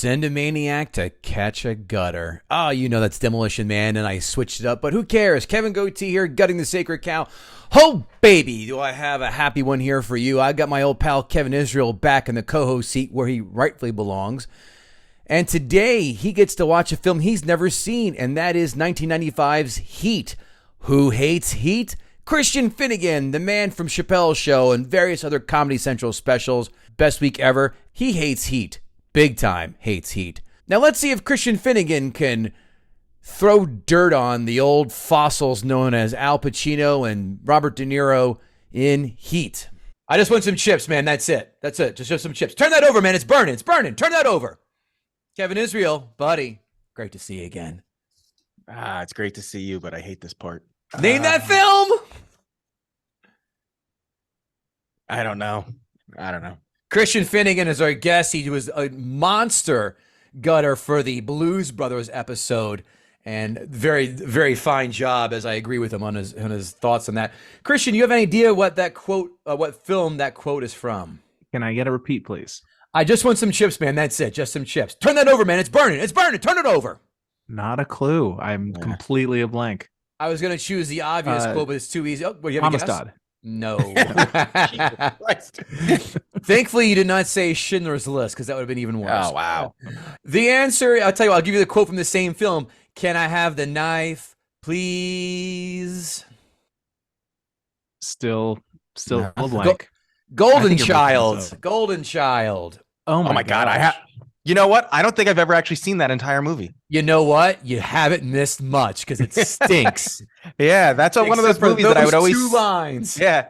Send a maniac to catch a gutter. Oh, you know that's Demolition Man, and I switched it up, but who cares? Kevin Goatee here, gutting the sacred cow. Oh, baby, do I have a happy one here for you. I got my old pal Kevin Israel back in the co-host seat where he rightfully belongs. And today he gets to watch a film he's never seen, and that is 1995's Heat. Who hates Heat? Christian Finnegan, the man from Chappelle's Show and various other Comedy Central specials. Best week ever. He hates Heat. Big time hates Heat. Now let's see if Christian Finnegan can throw dirt on the old fossils known as Al Pacino and Robert De Niro in Heat. I just want some chips, man. That's it. That's it. Just some chips. Turn that over, man. It's burning. It's burning. Turn that over. Kevin Israel, buddy. Great to see you again. It's great to see you, but I hate this part. Name that film. I don't know. Christian Finnegan is our guest. He was a monster gutter for the Blues Brothers episode, and very, very fine job, as I agree with him on his thoughts on that. Christian, you have any idea what that quote, what film that quote is from? Can I get a repeat, please? I just want some chips, man. That's it. Just some chips. Turn that over, man. It's burning. It's burning. Turn it over. Not a clue. I'm completely a blank. I was going to choose the obvious quote, but it's too easy. Oh, you have a guess? Amistad. No. Thankfully, you did not say Schindler's List, because that would have been even worse. Oh, wow. The answer, I'll tell you what, I'll give you the quote from the same film. Can I have the knife, please? Still a blank. Golden Child. Golden Child. Oh my God. You know what? I don't think I've ever actually seen that entire movie. You know what? You haven't missed much because it stinks. Yeah, that's one of those movies that I would always... 2 lines. Yeah.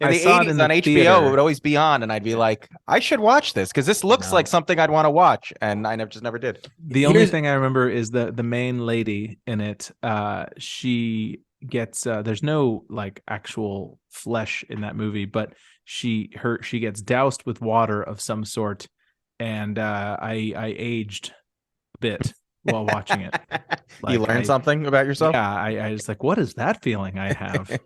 In the 80s on HBO, it would always be on, and I'd be like, I should watch this because this looks like something I'd want to watch, and I just never did. The only thing I remember is the main lady in it. She gets there's no like actual flesh in that movie, but she gets doused with water of some sort, and I aged a bit while watching it. You learned something about yourself? Yeah, I was like, what is that feeling I have?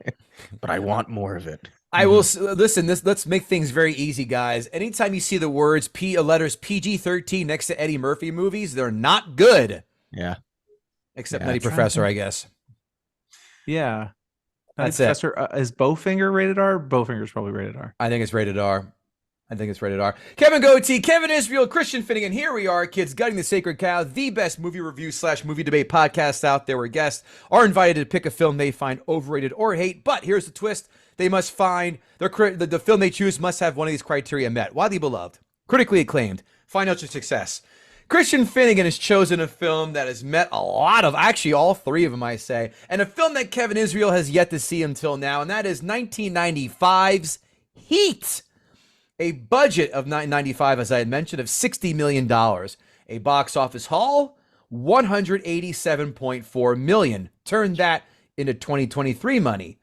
But I want more of it. I will listen. Let's make things very easy, guys. Anytime you see the words letters PG-13 next to Eddie Murphy movies, they're not good. Yeah, except Nutty Professor, I guess. Yeah, that's Professor, is Bowfinger rated R? Bowfinger's probably rated R. I think it's rated R. Kevin Goatee, Kevin Israel, Christian Finnegan. Here we are, kids, Gutting the Sacred Cow, the best movie review / movie debate podcast out there, where guests are invited to pick a film they find overrated or hate. But here's the twist. They must find the film they choose must have one of these criteria met. Widely beloved, critically acclaimed, financial success. Christian Finnegan has chosen a film that has met a lot of, actually all 3 of them, I say, and a film that Kevin Israel has yet to see until now, and that is 1995's Heat. A budget of $995, as I had mentioned, of $60 million. A box office haul, $187.4 million. Turn that into 2023 money.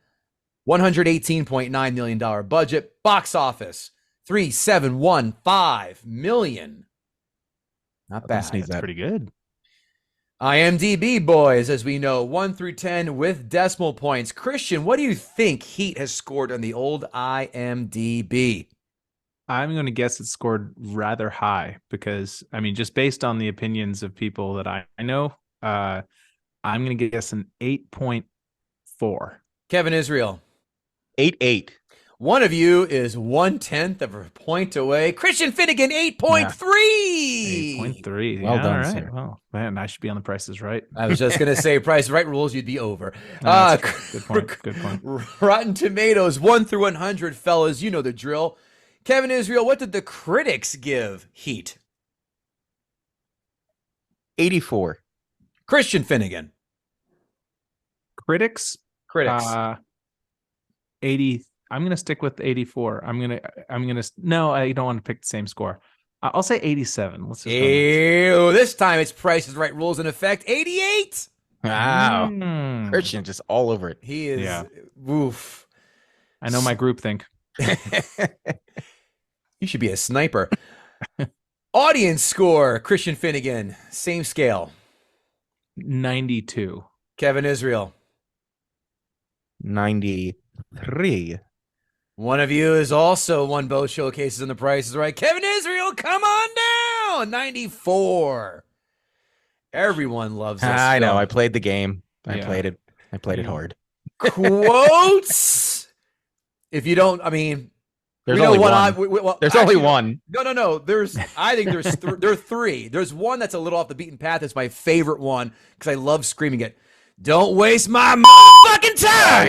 $118.9 million budget. Box office, $3,715 million. Not bad. That's pretty good. IMDb, boys, as we know, 1 through 10 with decimal points. Christian, what do you think Heat has scored on the old IMDb? I'm going to guess it scored rather high because, I mean, just based on the opinions of people that I know, I'm going to guess an 8.4. Kevin Israel. 8.8. One of you is 1/10 of a point away. Christian Finnegan, 8.3. 8.3. Well done, right. sir. Well, man, I should be on the Price is Right. I was just going to say, Price is Right rules, you'd be over. Good point. Good point. Rotten Tomatoes, 1 through 100, fellas. You know the drill. Kevin Israel, what did the critics give Heat? 84. Christian Finnegan. Critics. 80. I'm going to stick with 84. No, I don't want to pick the same score. I'll say 87. Let's just Ew, this time it's Price is Right rules in effect. 88. Wow. Christian just all over it. He is. Woof. I know my group think. You should be a sniper. Audience score, Christian Finnegan, same scale. 92. Kevin Israel. 93. One of you is also won both showcases in The Price is Right. Kevin Israel, come on down. 94. Everyone loves this. I know. film. I played the game. I played it. I played it hard. Quotes. If you don't, I mean, there's only one. There's only one. No. I think there are three. There's one that's a little off the beaten path. It's my favorite one because I love screaming it. Don't waste my motherfucking time.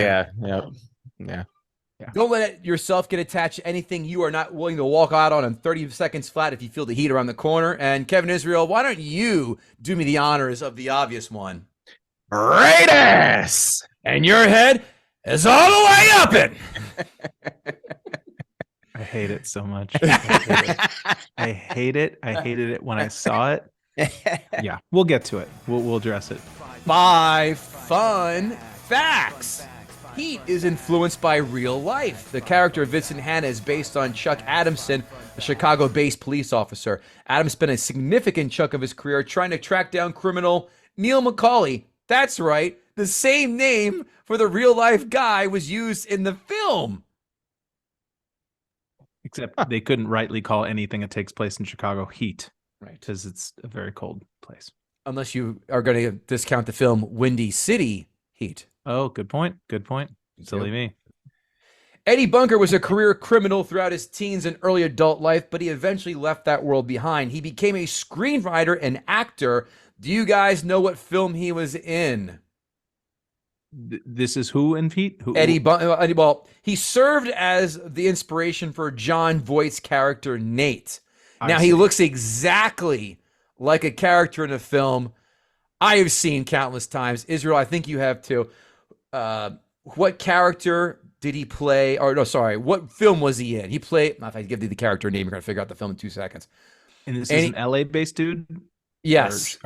Yeah. Don't let yourself get attached to anything you are not willing to walk out on in 30 seconds flat if you feel the heat around the corner. And Kevin Israel, why don't you do me the honors of the obvious one? Raiders! And your head is all the way up it. I hate it so much. I hate it. I hated it when I saw it. Yeah, we'll get to it. We'll address it. 5 fun facts. Heat is influenced by real life. The character of Vincent Hanna is based on Chuck Adamson, a Chicago-based police officer. Adams spent a significant chunk of his career trying to track down criminal Neil McCauley. That's right. The same name for the real-life guy was used in the film. Except they couldn't rightly call anything that takes place in Chicago heat. Right. Because it's a very cold place. Unless you are going to discount the film Windy City Heat. Oh, good point. Good point. Silly me. Eddie Bunker was a career criminal throughout his teens and early adult life, but he eventually left that world behind. He became a screenwriter and actor. Do you guys know what film he was in? This is who in Heat? Eddie Bunker. Well, he served as the inspiration for John Voight's character, Nate. Now, he looks exactly like a character in a film I have seen countless times. Israel, I think you have too. What character did he play? Or no, sorry. What film was he in? He played. If I give you the character name, you're going to figure out the film in 2 seconds. And this is an LA-based dude? Yes.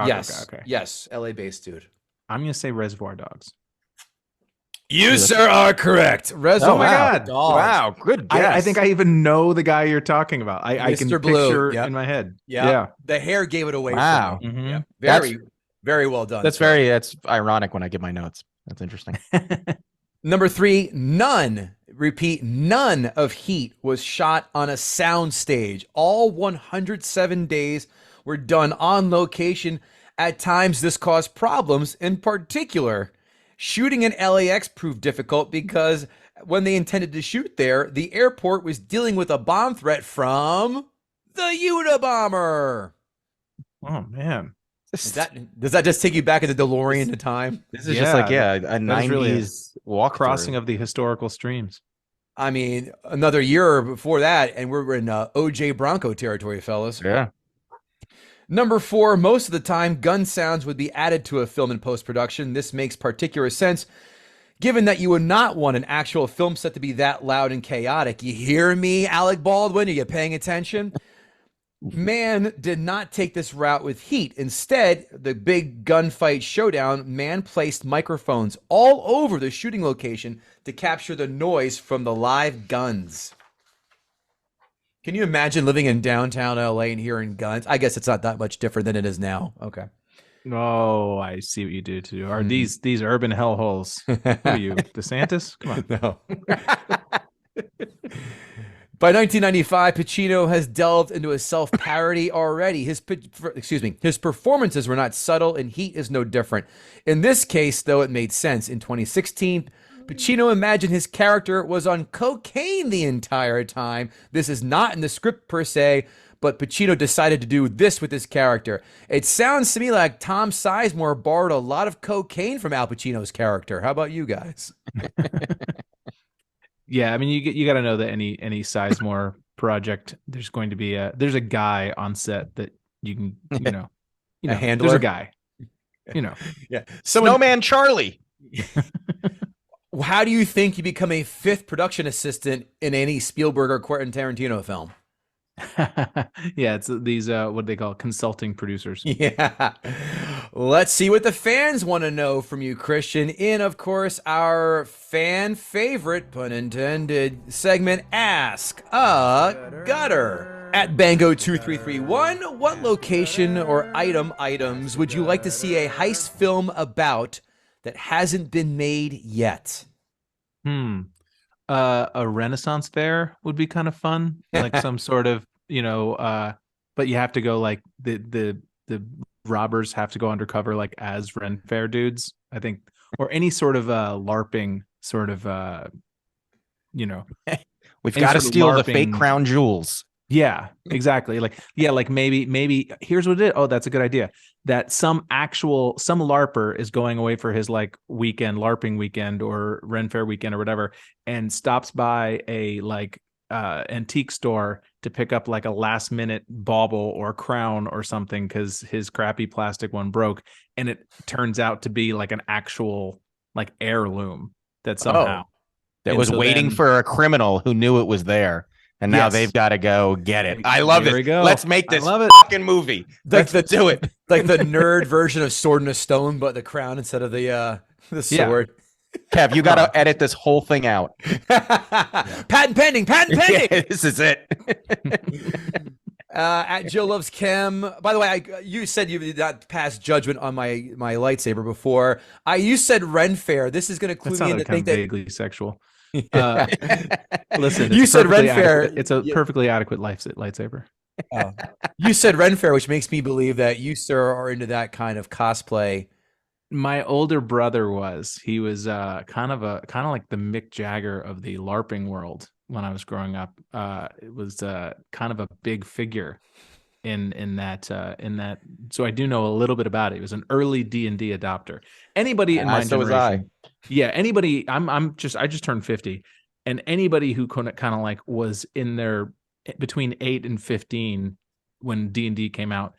Yes. LA-based dude. I'm going to say Reservoir Dogs. You, sir, are correct. Reservoir Dogs. Wow. Good guess. I think I even know the guy you're talking about. I can picture in my head. Yeah. The hair gave it away. Wow. Yeah. Very well done. That's ironic when I give my notes. That's interesting. Number 3, none of Heat was shot on a sound stage. All 107 days were done on location. At times, this caused problems. In particular, shooting in LAX proved difficult because when they intended to shoot there, the airport was dealing with a bomb threat from the Unabomber. Oh, man. Does that just take you back in the DeLorean to time? This is just like a 90s really walk crossing of the historical streams. I mean, another year before that, and we're in OJ Bronco territory, fellas. Yeah. Number 4, most of the time, gun sounds would be added to a film in post-production. This makes particular sense, given that you would not want an actual film set to be that loud and chaotic. You hear me, Alec Baldwin? Are you paying attention? Mann did not take this route with Heat. Instead, the big gunfight showdown, Mann placed microphones all over the shooting location to capture the noise from the live guns. Can you imagine living in downtown LA and hearing guns? I guess it's not that much different than it is now. Okay. Oh, I see what you do too. Are these urban hellholes? Who are you, DeSantis? Come on. No. By 1995, Pacino has delved into a self-parody already. His performances were not subtle, and Heat is no different. In this case, though, it made sense. In 2016, Pacino imagined his character was on cocaine the entire time. This is not in the script per se, but Pacino decided to do this with his character. It sounds to me like Tom Sizemore borrowed a lot of cocaine from Al Pacino's character. How about you guys? Yeah, I mean, you got to know that any Sizemore project, there's going to be there's a guy on set that you can a handler. There's a guy, yeah, Snowman Charlie. How do you think you become a 5th production assistant in any Spielberg or Quentin Tarantino film? Yeah, it's these what they call consulting producers. Yeah. Let's see what the fans want to know from you, Christian, in, of course, our fan favorite, pun intended, segment, Ask a Gutter. At Bango2331, what location or items would you like to see a heist film about that hasn't been made yet? A Renaissance fair would be kind of fun, like some sort of but you have to go like the robbers have to go undercover like as Ren Fair dudes, I think, or any sort of LARPing sort of we've got to steal the fake crown jewels. Yeah, exactly. Like maybe here's what it is. Oh, that's a good idea. That some LARPer is going away for his like weekend LARPing weekend or Ren Fair weekend or whatever, and stops by a like antique store to pick up like a last minute bauble or crown or something because his crappy plastic one broke, and it turns out to be like an actual like heirloom that somehow that was waiting for a criminal who knew it was there. And now they've got to go get it. I love it. Let's make this fucking movie. Let's do it. Like the nerd version of Sword in a Stone, but the crown instead of the sword. Kev, you got to edit this whole thing out. Patent pending. Yeah, this is it. At Jill Loves Kim. By the way, you said you did not pass judgment on my lightsaber before. You said Ren Fair. This is going to clue me in to think that vaguely sexual. Listen, you said Ren Fair. It's a perfectly adequate lightsaber. Oh. You said Ren Fair, which makes me believe that you, sir, are into that kind of cosplay. My older brother was. He was kind of like the Mick Jagger of the LARPing world when I was growing up. It was kind of a big figure in that. So I do know a little bit about it. He was an early D&D adopter. Anybody in my generation, was I. Yeah, anybody. I just turned 50, and anybody who kind of like was in there between 8 and 15 when D&D came out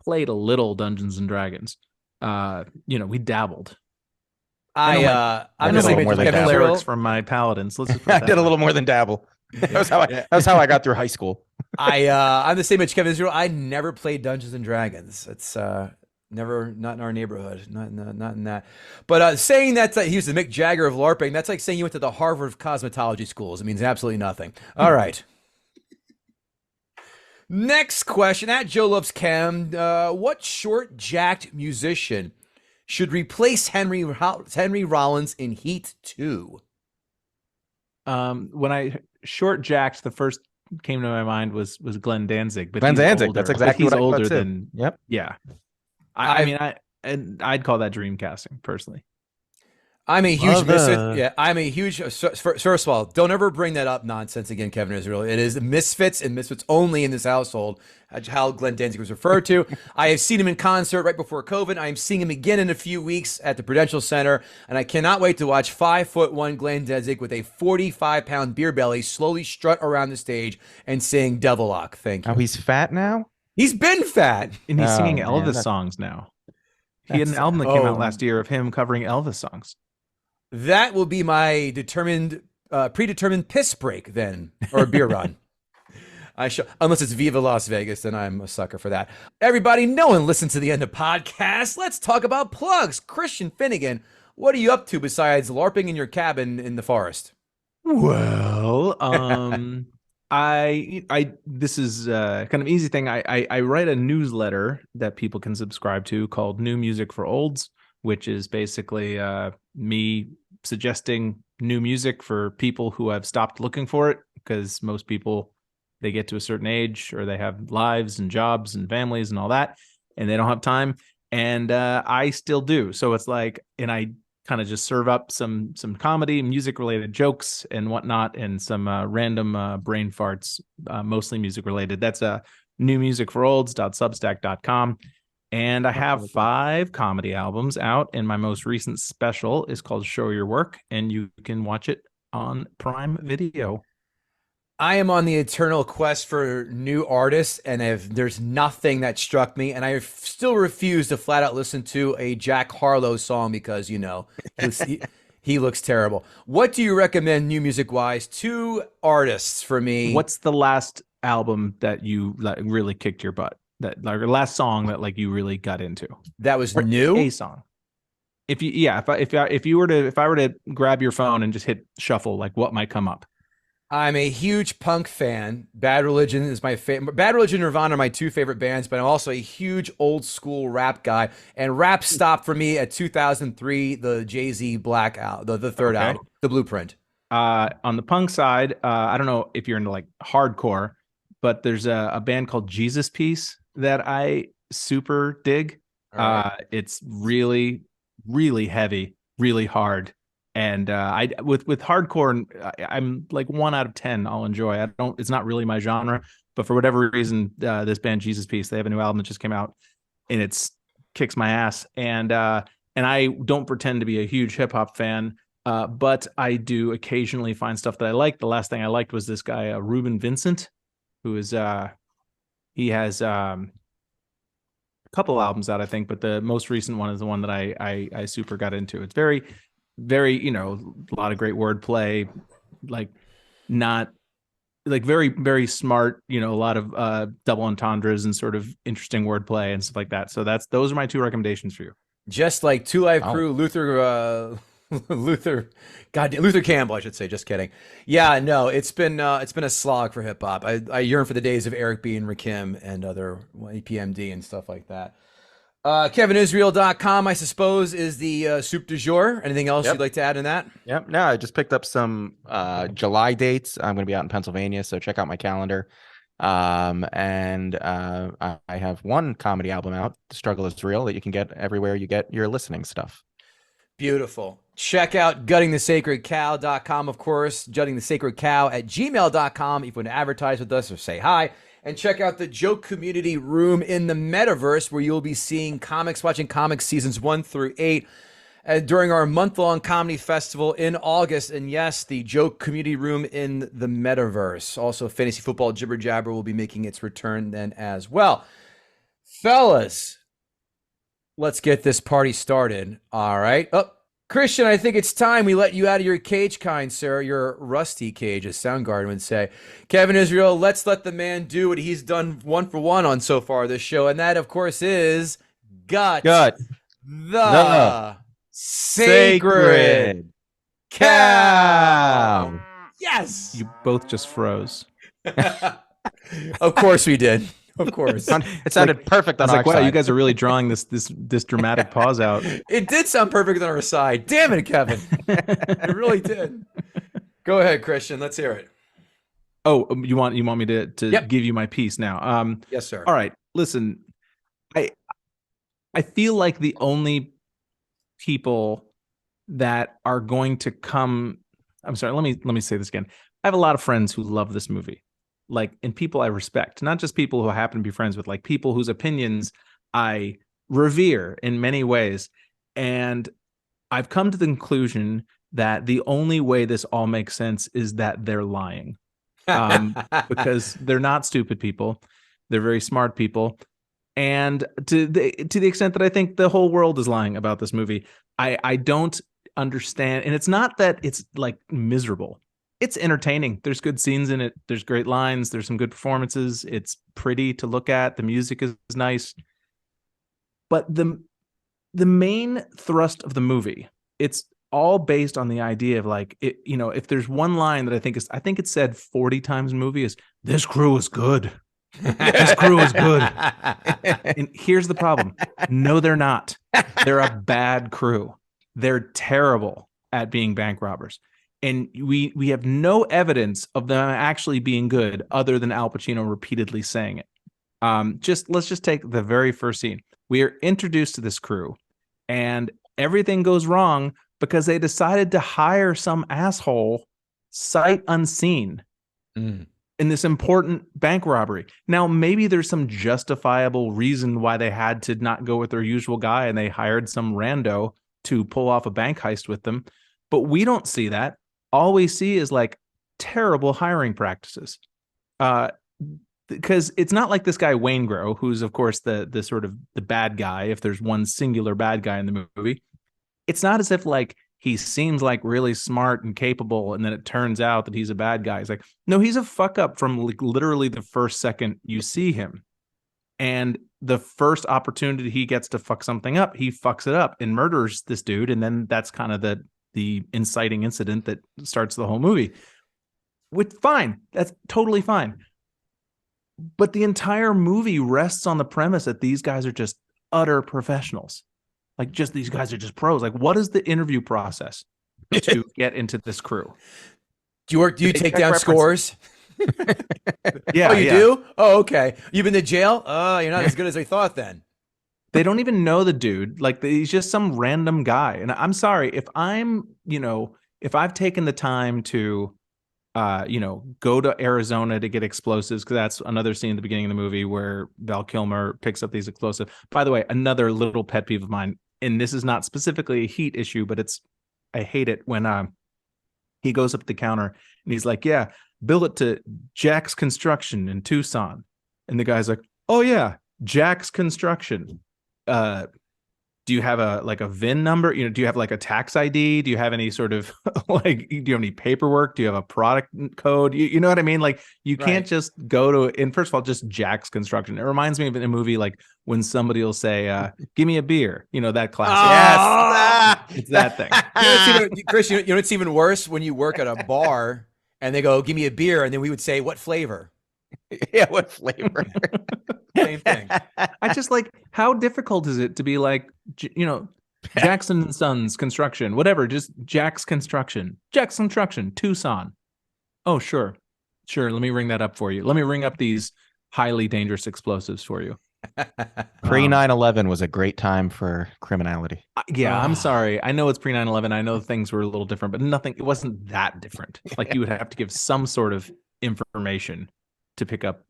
played a little Dungeons and Dragons. We dabbled. I'm the same age as clerics from my paladins. I did a little more than dabble. That's how I got through high school. I'm the same age Kevin Israel. I never played Dungeons and Dragons. It's never, not in our neighborhood, not in that. But saying that he was the Mick Jagger of LARPing, that's like saying you went to the Harvard of cosmetology schools. It means absolutely nothing. All right. Next question at Joe Loves Cam. What short jacked musician should replace Henry Rollins in Heat 2? When I short jacked, the first came to my mind was Glenn Danzig, but Glenn Danzig. That's exactly he's what older I said. than. Yep. Yeah. I'd call that dream casting personally. I'm a huge Misfits. Yeah, I'm a huge. First of all, don't ever bring that up nonsense again, Kevin Israel. It is Misfits and Misfits only in this household. How Glenn Danzig was referred to. I have seen him in concert right before COVID. I am seeing him again in a few weeks at the Prudential Center, and I cannot wait to watch 5'1" Glenn Danzig with a 45-pound beer belly slowly strut around the stage and sing Devil Lock. Thank you. Oh, he's fat now? He's been fat, and he's singing Elvis songs now. He had an album that came out last year of him covering Elvis songs. That will be my predetermined piss break then, or a beer run. Unless it's Viva Las Vegas, then I'm a sucker for that. Everybody, no one listens to the end of podcasts. Let's talk about plugs. Christian Finnegan, what are you up to besides LARPing in your cabin in the forest? Well, this is kind of easy thing. I write a newsletter that people can subscribe to called New Music for Olds, which is basically me suggesting new music for people who have stopped looking for it, because most people, they get to a certain age or they have lives and jobs and families and all that, and they don't have time. And I still do. So it's like, and I kind of just serve up some comedy, music related jokes and whatnot, and some random brain farts, mostly music related. That's newmusicforolds.substack.com. And I have 5 comedy albums out, and my most recent special is called Show Your Work, and you can watch it on Prime Video. I am on the eternal quest for new artists, and there's nothing that struck me, and I still refuse to flat out listen to a Jack Harlow song because, he looks terrible. What do you recommend new music-wise? 2 artists for me. What's the last album that you really kicked your butt? That like your last song that like you really got into? That was new? A song. If I were to grab your phone and just hit shuffle, like what might come up? I'm a huge punk fan. Bad Religion is my favorite. Bad Religion and Nirvana are my 2 favorite bands, but I'm also a huge old school rap guy. And rap stopped for me at 2003, the Jay-Z Black album, the third album, The Blueprint. On the punk side, I don't know if you're into like hardcore, but there's a band called Jesus Piece that I super dig. It's really, really heavy, really hard. And I with hardcore, I'm like 1 out of 10. I'll enjoy. It's not really my genre, but for whatever reason, this band Jesus Piece, they have a new album that just came out, and it's kicks my ass. And I don't pretend to be a huge hip hop fan, but I do occasionally find stuff that I like. The last thing I liked was this guy Ruben Vincent, who is he has a couple albums out, I think, but the most recent one is the one that I super got into. It's very, very, a lot of great wordplay, like not like very, very smart, a lot of double entendres and sort of interesting wordplay and stuff like that. So those are my 2 recommendations for you. Just like Two Live Crew, Luther Campbell, I should say. Just kidding. Yeah, no, it's been a slog for hip hop. I yearn for the days of Eric B. and Rakim and other EPMD and stuff like that. KevinIsrael.com, I suppose, is the soup du jour. Anything else you'd like to add in that? Yep. No, I just picked up some July dates. I'm going to be out in Pennsylvania, so check out my calendar. And I have one comedy album out, The Struggle is Real, that you can get everywhere you get your listening stuff. Beautiful. Check out GuttingTheSacredCow.com, of course, GuttingTheSacredCow@gmail.com if you want to advertise with us or say hi. And check out the Joke Community Room in the Metaverse, where you'll be seeing Watching Comics seasons 1 through 8 during our month-long comedy festival in August. And yes, the Joke Community Room in the Metaverse. Also, Fantasy Football Jibber Jabber will be making its return then as well. Fellas, let's get this party started. All right. Christian, I think it's time we let you out of your cage, kind sir, your rusty cage, as Soundgarden would say. Kevin Israel, let's let the man do what he's done 1 for 1 on so far this show, and that, of course, is Gut the Sacred Cow. Yes! You both just froze. Of course we did. Of course. It sounded perfect on our side. Wow, you guys are really drawing this dramatic pause out. It did sound perfect on our side. Damn it, Kevin. It really did. Go ahead, Christian. Let's hear it. Oh, you want me to give you my piece now? Yes, sir. All right. Listen, I feel like the only people that are going to come. I'm sorry. Let me say this again. I have a lot of friends who love this movie. And people I respect, not just people who I happen to be friends with, like people whose opinions I revere in many ways. And I've come to the conclusion that the only way this all makes sense is that they're lying, because they're not stupid people. They're very smart people. And to the extent that I think the whole world is lying about this movie, I don't understand. And it's not that it's like miserable. It's entertaining. There's good scenes in it. There's great lines. There's some good performances. It's pretty to look at. The music is nice. But the main thrust of the movie, it's all based on the idea of if there's one line that I think it's said 40 times in the movie is, this crew is good. This crew is good. And here's the problem. No, they're not. They're a bad crew. They're terrible at being bank robbers. And we have no evidence of them actually being good other than Al Pacino repeatedly saying it. Let's just take the very first scene. We are introduced to this crew, and everything goes wrong because they decided to hire some asshole sight unseen in this important bank robbery. Now, maybe there's some justifiable reason why they had to not go with their usual guy and they hired some rando to pull off a bank heist with them. But we don't see that. All we see is terrible hiring practices. Because it's not like this guy Waingro, who's of course the sort of the bad guy, if there's one singular bad guy in the movie. It's not as if he seems really smart and capable, and then it turns out that he's a bad guy. He's no, he's a fuck up from literally the first second you see him. And the first opportunity he gets to fuck something up, he fucks it up and murders this dude, and then that's kind of the inciting incident that starts the whole movie. Fine. That's totally fine. But the entire movie rests on the premise that these guys are just utter professionals. These guys are just pros. What is the interview process to get into this crew? Do you take down scores? Yeah, Oh, you do? Oh, okay. You've been to jail? Oh, you're not as good as I thought then. They don't even know the dude. Like he's just some random guy. And I'm sorry if if I've taken the time to go to Arizona to get explosives, because that's another scene at the beginning of the movie where Val Kilmer picks up these explosives. By the way, another little pet peeve of mine, and this is not specifically a heat issue, but I hate it when he goes up to the counter and he's like, yeah, bill it to Jack's Construction in Tucson. And the guy's like, oh yeah, Jack's Construction. Do you have a VIN number? Do you have like a tax ID? Do you have any sort of do you have any paperwork? Do you have a product code? You know what I mean? Like you can't just go to, and first of all, just Jack's Construction. It reminds me of a movie like when somebody will say, give me a beer, that classic. Yes. It's that thing. Chris, you know, it's even worse when you work at a bar and they go, give me a beer. And then we would say, what flavor? Yeah, what flavor? Same thing. I just like, how difficult is it to be like, Jackson and Sons Construction, whatever, just Jack's Construction, Tucson. Oh, sure. Let me ring that up for you. Let me ring up these highly dangerous explosives for you. Pre 9/11 was a great time for criminality. I'm sorry. I know it's pre 9/11. I know things were a little different, but it wasn't that different. Like you would have to give some sort of information to pick up,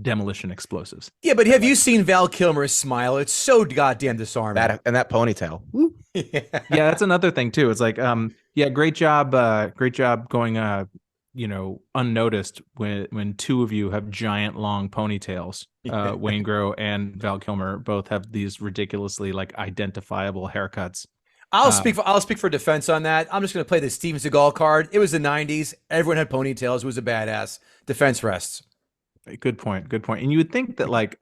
demolition explosives. Yeah, but have you seen Val Kilmer's smile? It's so goddamn disarming. That ponytail. Yeah. Yeah, that's another thing too. It's like, great job going, unnoticed when two of you have giant long ponytails. Waingro and Val Kilmer both have these ridiculously like identifiable haircuts. I'll speak for defense on that. I'm just going to play the Steven Seagal card. It was the 90s. Everyone had ponytails. It was a badass. Defense rests. Good point. And you would think that like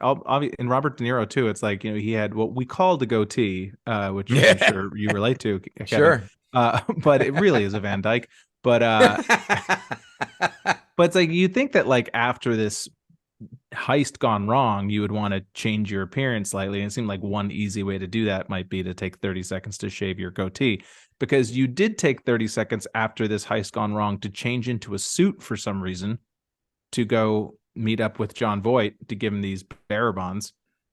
in Robert De Niro too, it's like, he had what we call the goatee, which I'm sure you relate to, Kevin. Sure. But it really is a Van Dyke. But but it's like you think that like after this heist gone wrong, you would want to change your appearance slightly. And it seemed like one easy way to do that might be to take 30 seconds to shave your goatee, because you did take 30 seconds after this heist gone wrong to change into a suit for some reason to go meet up with John Voight to give him these bearer bonds.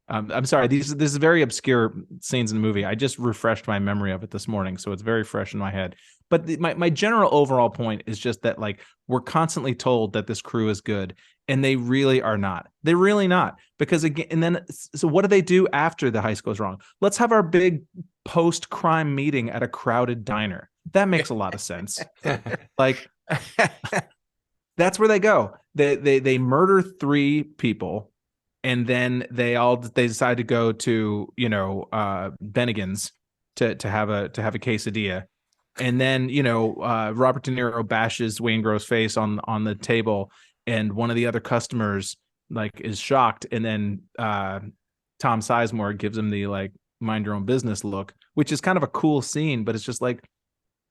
I'm sorry, this is very obscure scenes in the movie. I just refreshed my memory of it this morning, so it's very fresh in my head. But my general overall point is just that like we're constantly told that this crew is good, and they really are not. They're really not, because again, and then so what do they do after the heist goes wrong? Let's have our big post-crime meeting at a crowded diner. That makes a lot of sense. Like that's where they go. They murder 3 people. And then they decide to go to Bennigan's to have a quesadilla, and then Robert De Niro bashes Waingro's face on the table, and one of the other customers like is shocked, and then Tom Sizemore gives him the like mind your own business look, which is kind of a cool scene, but it's just like,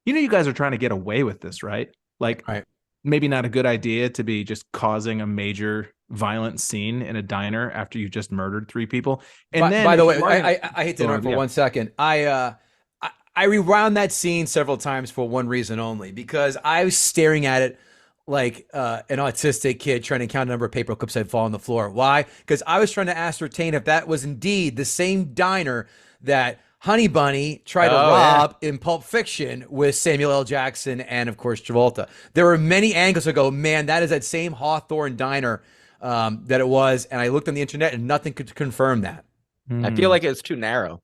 you guys are trying to get away with this, right? Like, right. Maybe not a good idea to be just causing a major violent scene in a diner after you've just murdered 3 people. And then, by the way, I hate to interrupt for 1 second. I rewound that scene several times for one reason only, because I was staring at it like an autistic kid trying to count the number of paper clips that fall on the floor. Why? Because I was trying to ascertain if that was indeed the same diner that Honey Bunny tried to rob in Pulp Fiction with Samuel L. Jackson and, of course, Travolta. There were many angles to go, man, that is that same Hawthorne diner that it was. And I looked on the internet and nothing could confirm that. I feel like it's too narrow.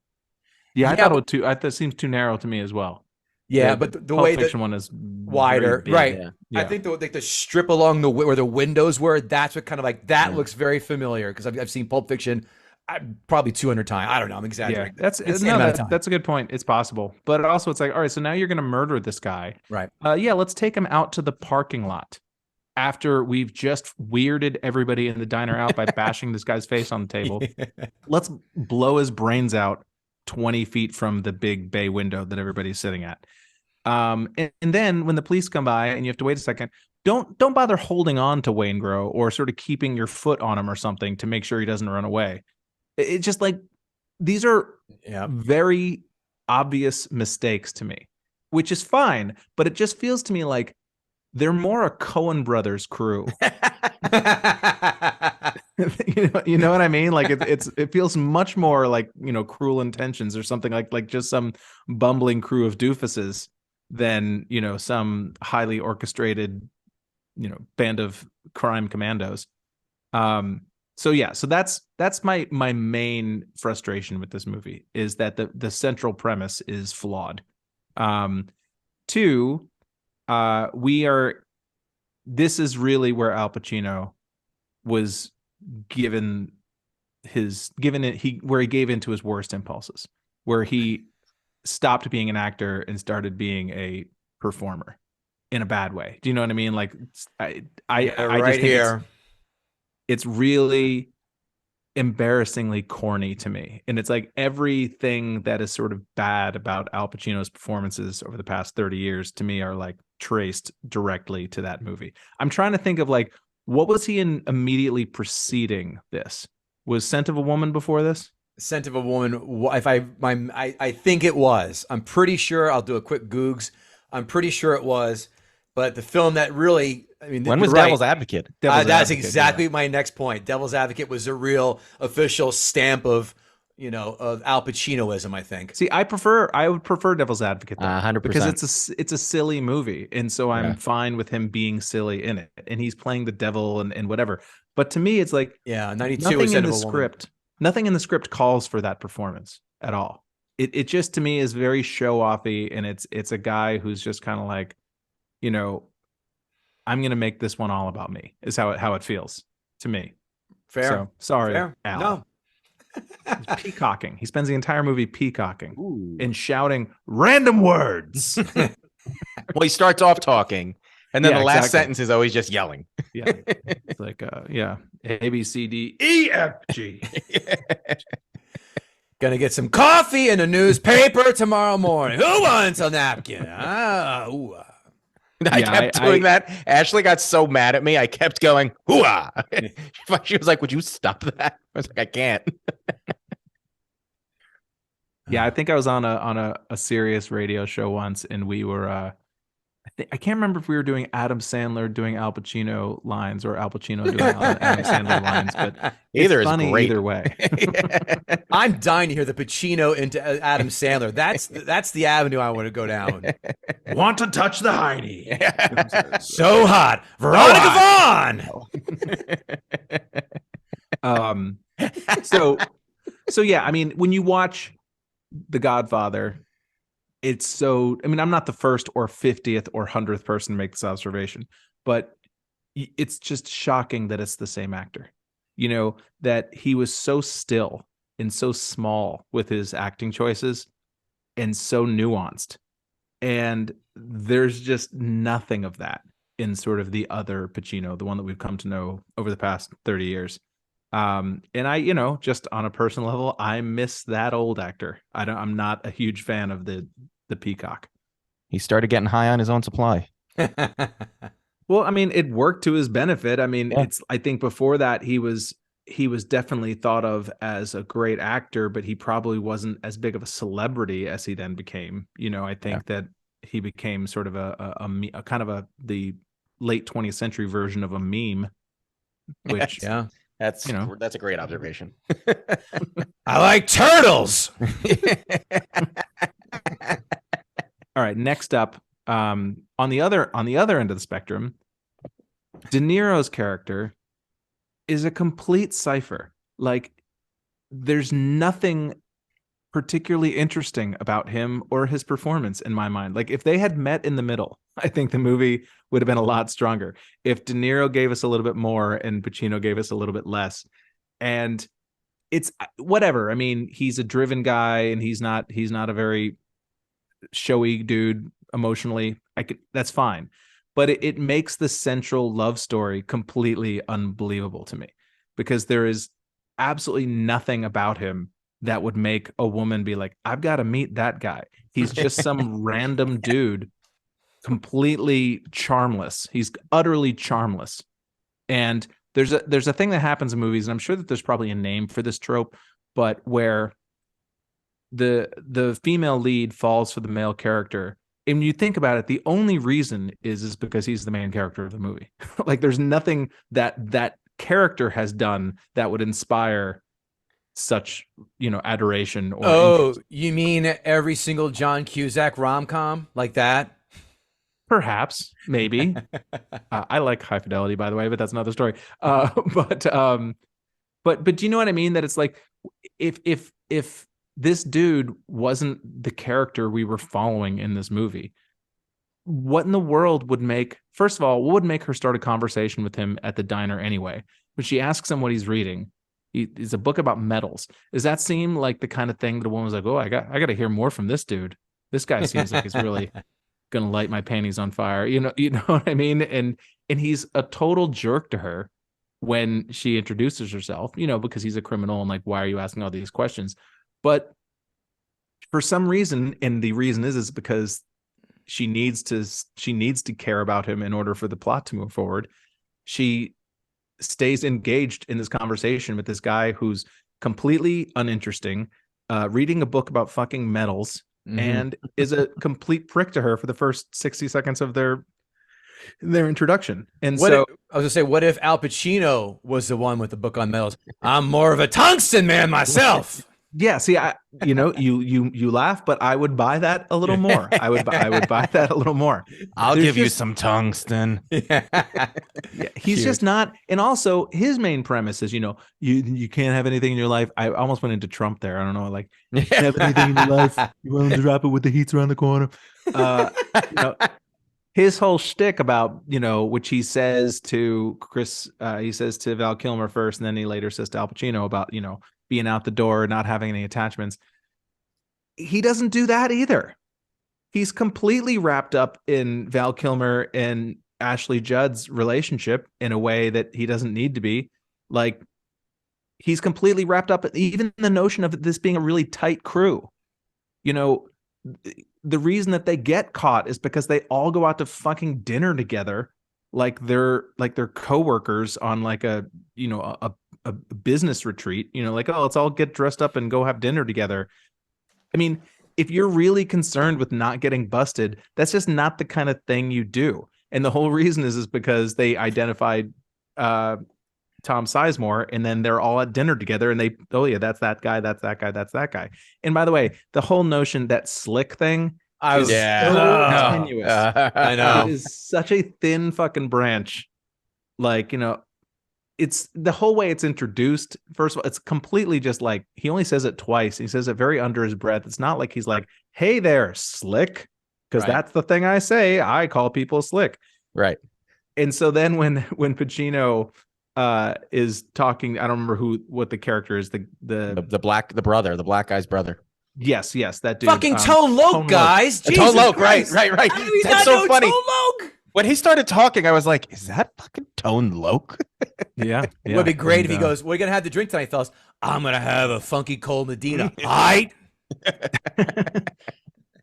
Yeah, I thought it was too. That seems too narrow to me as well. Yeah, but the Pulp way Fiction that one is wider, right? Yeah. I think the strip along where the windows were, that's what kind of like that looks very familiar, because I've seen Pulp Fiction probably 200 times. I don't know. I'm exaggerating. Yeah, that's a good point. It's possible, but also it's like, all right, so now you're going to murder this guy, right? Let's take him out to the parking lot after we've just weirded everybody in the diner out by bashing this guy's face on the table. Let's blow his brains out 20 feet from the big bay window that everybody's sitting at. And then when the police come by and you have to wait a second, don't bother holding on to Waingro or sort of keeping your foot on him or something to make sure he doesn't run away. It's just like, these are very obvious mistakes to me, which is fine, but it just feels to me like they're more a Coen Brothers crew. You know what I mean? Like it feels much more like, Cruel Intentions or something like just some bumbling crew of doofuses than, some highly orchestrated, band of crime commandos. So that's my main frustration with this movie, is that the central premise is flawed. Two, this is really where Al Pacino was where he gave into his worst impulses, where he stopped being an actor and started being a performer in a bad way. Do you know what I mean? Like I just think it's really embarrassingly corny to me. And it's like everything that is sort of bad about Al Pacino's performances over the past 30 years to me are like traced directly to that movie. I'm trying to think of like, what was he in immediately preceding this? Was Scent of a Woman before this? Scent of a Woman. I think it was. I'm pretty sure. I'll do a quick Googs. I'm pretty sure it was. But the film that really, when was Devil's Advocate? That's exactly my next point. Devil's Advocate was a real official stamp of Al Pacinoism, I think. See, I would prefer Devil's Advocate 100%, because it's a silly movie, and so I'm fine with him being silly in it, and he's playing the devil and whatever. But to me, it's like 92 nothing in the script. Nothing in the script calls for that performance at all. It just, to me, is very show offy, and it's a guy who's just kind of like, I'm gonna make this one all about me, is how it feels to me. Fair. So, sorry, Fair. Al. No. He's peacocking. He spends the entire movie peacocking and shouting random words. Well, he starts off talking, and then the last sentence is always just yelling. Yeah, it's like A, B, C, D, E, F, G. Gonna get some coffee and a newspaper tomorrow morning. Who wants a napkin? I kept doing that. Ashley got so mad at me. I kept going, hoo-ah. She was like, would you stop that? I was like, I can't. Yeah, I think I was on a serious radio show once, and we were I can't remember if we were doing Adam Sandler doing Al Pacino lines or Al Pacino doing Adam Sandler lines, but either is funny great. either way. I'm dying to hear the Pacino into Adam Sandler. That's the avenue I want to go down. Want to touch the hiney? So hot, Veronica Vaughn. So yeah, I mean, when you watch The Godfather, it's so, I'm not the first or 50th or 100th person to make this observation, but it's just shocking that it's the same actor. That he was so still and so small with his acting choices and so nuanced. And there's just nothing of that in sort of the other Pacino, the one that we've come to know over the past 30 years. And I, just on a personal level, I miss that old actor. I'm not a huge fan of the peacock. He started getting high on his own supply. Well, it worked to his benefit. I think before that he was definitely thought of as a great actor, but he probably wasn't as big of a celebrity as he then became. I think that he became sort of a kind of the late 20th century version of a meme, which that's a great observation. I like turtles. All right, next up, on the other end of the spectrum, De Niro's character is a complete cipher. Like, there's nothing particularly interesting about him or his performance in my mind. Like, if they had met in the middle, I think the movie would have been a lot stronger. If De Niro gave us a little bit more and Pacino gave us a little bit less, and it's whatever. He's a driven guy, and he's not a very showy dude emotionally. That's fine, but it makes the central love story completely unbelievable to me, because there is absolutely nothing about him that would make a woman be like, I've got to meet that guy. He's just some random dude, completely charmless. He's utterly charmless. And there's a thing that happens in movies, and I'm sure that there's probably a name for this trope, but where the female lead falls for the male character and you think about it, the only reason is because he's the main character of the movie. Like there's nothing that character has done that would inspire such, adoration or interest. You mean every single John Cusack rom-com like that? Perhaps, maybe. I like High Fidelity, by the way, but that's another story. But do you know what I mean? That it's like if this dude wasn't the character we were following in this movie, what in the world would make? First of all, what would make her start a conversation with him at the diner anyway? When she asks him what he's reading, it's a book about metals. Does that seem like the kind of thing that a woman was like, "Oh, I got to hear more from this dude. This guy seems like he's really gonna light my panties on fire." You know what I mean? And he's a total jerk to her when she introduces herself, because he's a criminal and like, why are you asking all these questions? But for some reason, and the reason is because she needs to care about him in order for the plot to move forward. She stays engaged in this conversation with this guy who's completely uninteresting, reading a book about fucking metals, and is a complete prick to her for the first 60 seconds of their introduction. And I was gonna say, what if Al Pacino was the one with the book on metals? I'm more of a tungsten man myself. Yeah, see, you laugh, but I would buy that a little more. I would buy that a little more. I'll give you some tungsten. Yeah, he's just not. And also, his main premise is, you can't have anything in your life. I almost went into Trump there. I don't know, like, you can't have anything in your life. You're willing to drop it with the heat's around the corner. His whole shtick about, which he says to Chris, he says to Val Kilmer first, and then he later says to Al Pacino about, being out the door, not having any attachments. He doesn't do that either. He's completely wrapped up in Val Kilmer and Ashley Judd's relationship in a way that he doesn't need to be. Like, he's completely wrapped up, even the notion of this being a really tight crew. The reason that they get caught is because they all go out to fucking dinner together, like they're coworkers on like a business retreat, like, oh, let's all get dressed up and go have dinner together. I mean, if you're really concerned with not getting busted, that's just not the kind of thing you do. And the whole reason is because they identified Tom Sizemore, and then they're all at dinner together, and that's that guy, that's that guy, that's that guy. And by the way, the whole notion, that slick thing, is so tenuous. I know. It is such a thin fucking branch. Like, it's the whole way it's introduced. First of all, it's completely just like, he only says it twice. He says it very under his breath. It's not like he's like, "Hey there, slick," because that's the thing I say. I call people slick. Right. And so then when Pacino is talking, I don't remember what the character is. The black guy's brother. Yes, that dude. Fucking Tone Loc, guys. Tone Loc, right. That's so funny. Tone Loc? When he started talking, I was like, is that fucking Tone Loc? Yeah. It would be great if he goes, "We're going to have to drink tonight, fellas. I'm going to have a funky cold Medina." All right.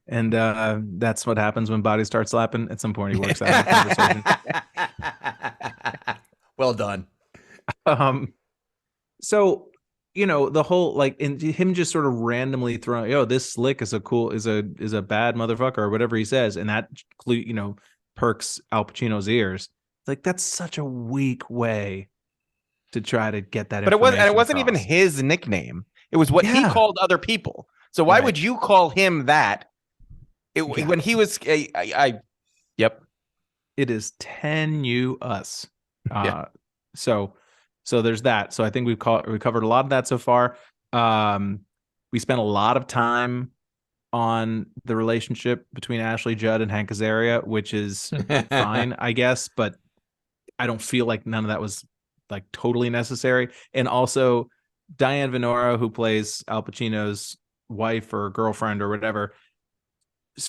And that's what happens when bodies start slapping. At some point, he works out the conversation. Well done. So, the whole, like, and him just sort of randomly throwing, this slick is a bad motherfucker, or whatever he says, and that perks Al Pacino's ears. Like, that's such a weak way to try to get that. But it wasn't even his nickname. It was what he called other people. So why would you call him that? When he was, yep. It is tenuous. So there's that. So I think we covered a lot of that so far. We spent a lot of time on the relationship between Ashley Judd and Hank Azaria, which is fine, I guess, but I don't feel like none of that was like totally necessary. And also Diane Venora, who plays Al Pacino's wife or girlfriend or whatever,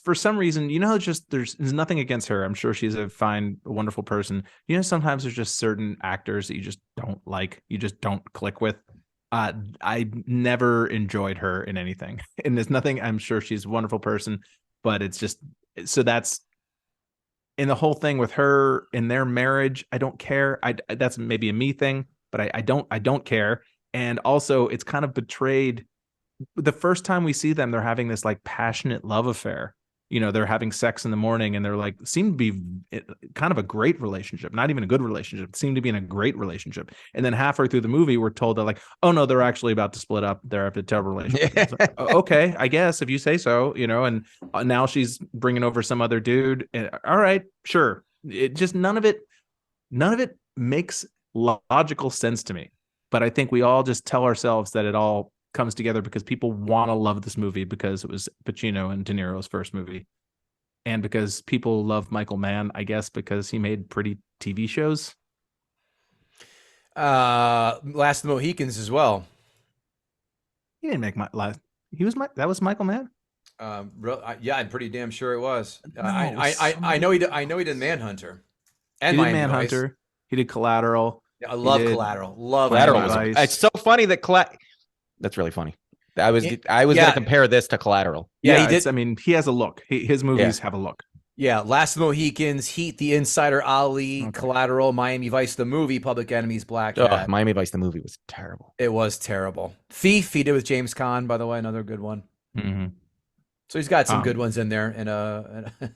for some reason, just there's nothing against her. I'm sure she's a fine, wonderful person. Sometimes there's just certain actors that you just don't like, you just don't click with. I never enjoyed her in anything, and there's nothing. I'm sure she's a wonderful person, but it's just, so that's in the whole thing with her in their marriage. I don't care. That's maybe a me thing, but I don't care. And also, it's kind of betrayed. The first time we see them, they're having this like passionate love affair, they're having sex in the morning and they're like, seem to be kind of a great relationship, not even a good relationship, seem to be in a great relationship. And then halfway through the movie, we're told they're like, oh no, they're actually about to split up. They're a terrible relationship. Like, okay, I guess if you say so, and now she's bringing over some other dude. All right, sure. It just, none of it makes logical sense to me. But I think we all just tell ourselves that it all comes together because people want to love this movie because it was Pacino and De Niro's first movie, and because people love Michael Mann, I guess, because he made pretty TV shows. Last of the Mohicans as well. He didn't make that was Michael Mann. Yeah, I'm pretty damn sure it was. No, I know he did Manhunter, and he did Miami Manhunter. Vice. He did Collateral. I love Collateral. Love Collateral. Miami Vice. It's so funny that that's really funny. I was going to compare this to Collateral. Yeah, he did. I mean, he has a look. His movies have a look. Yeah, Last of the Mohicans, Heat, The Insider, Ali, Collateral, Miami Vice, the movie, Public Enemies, Black Hat. Miami Vice, the movie was terrible. It was terrible. Thief, he did with James Caan, by the way, another good one. Mm-hmm. So he's got some good ones in there,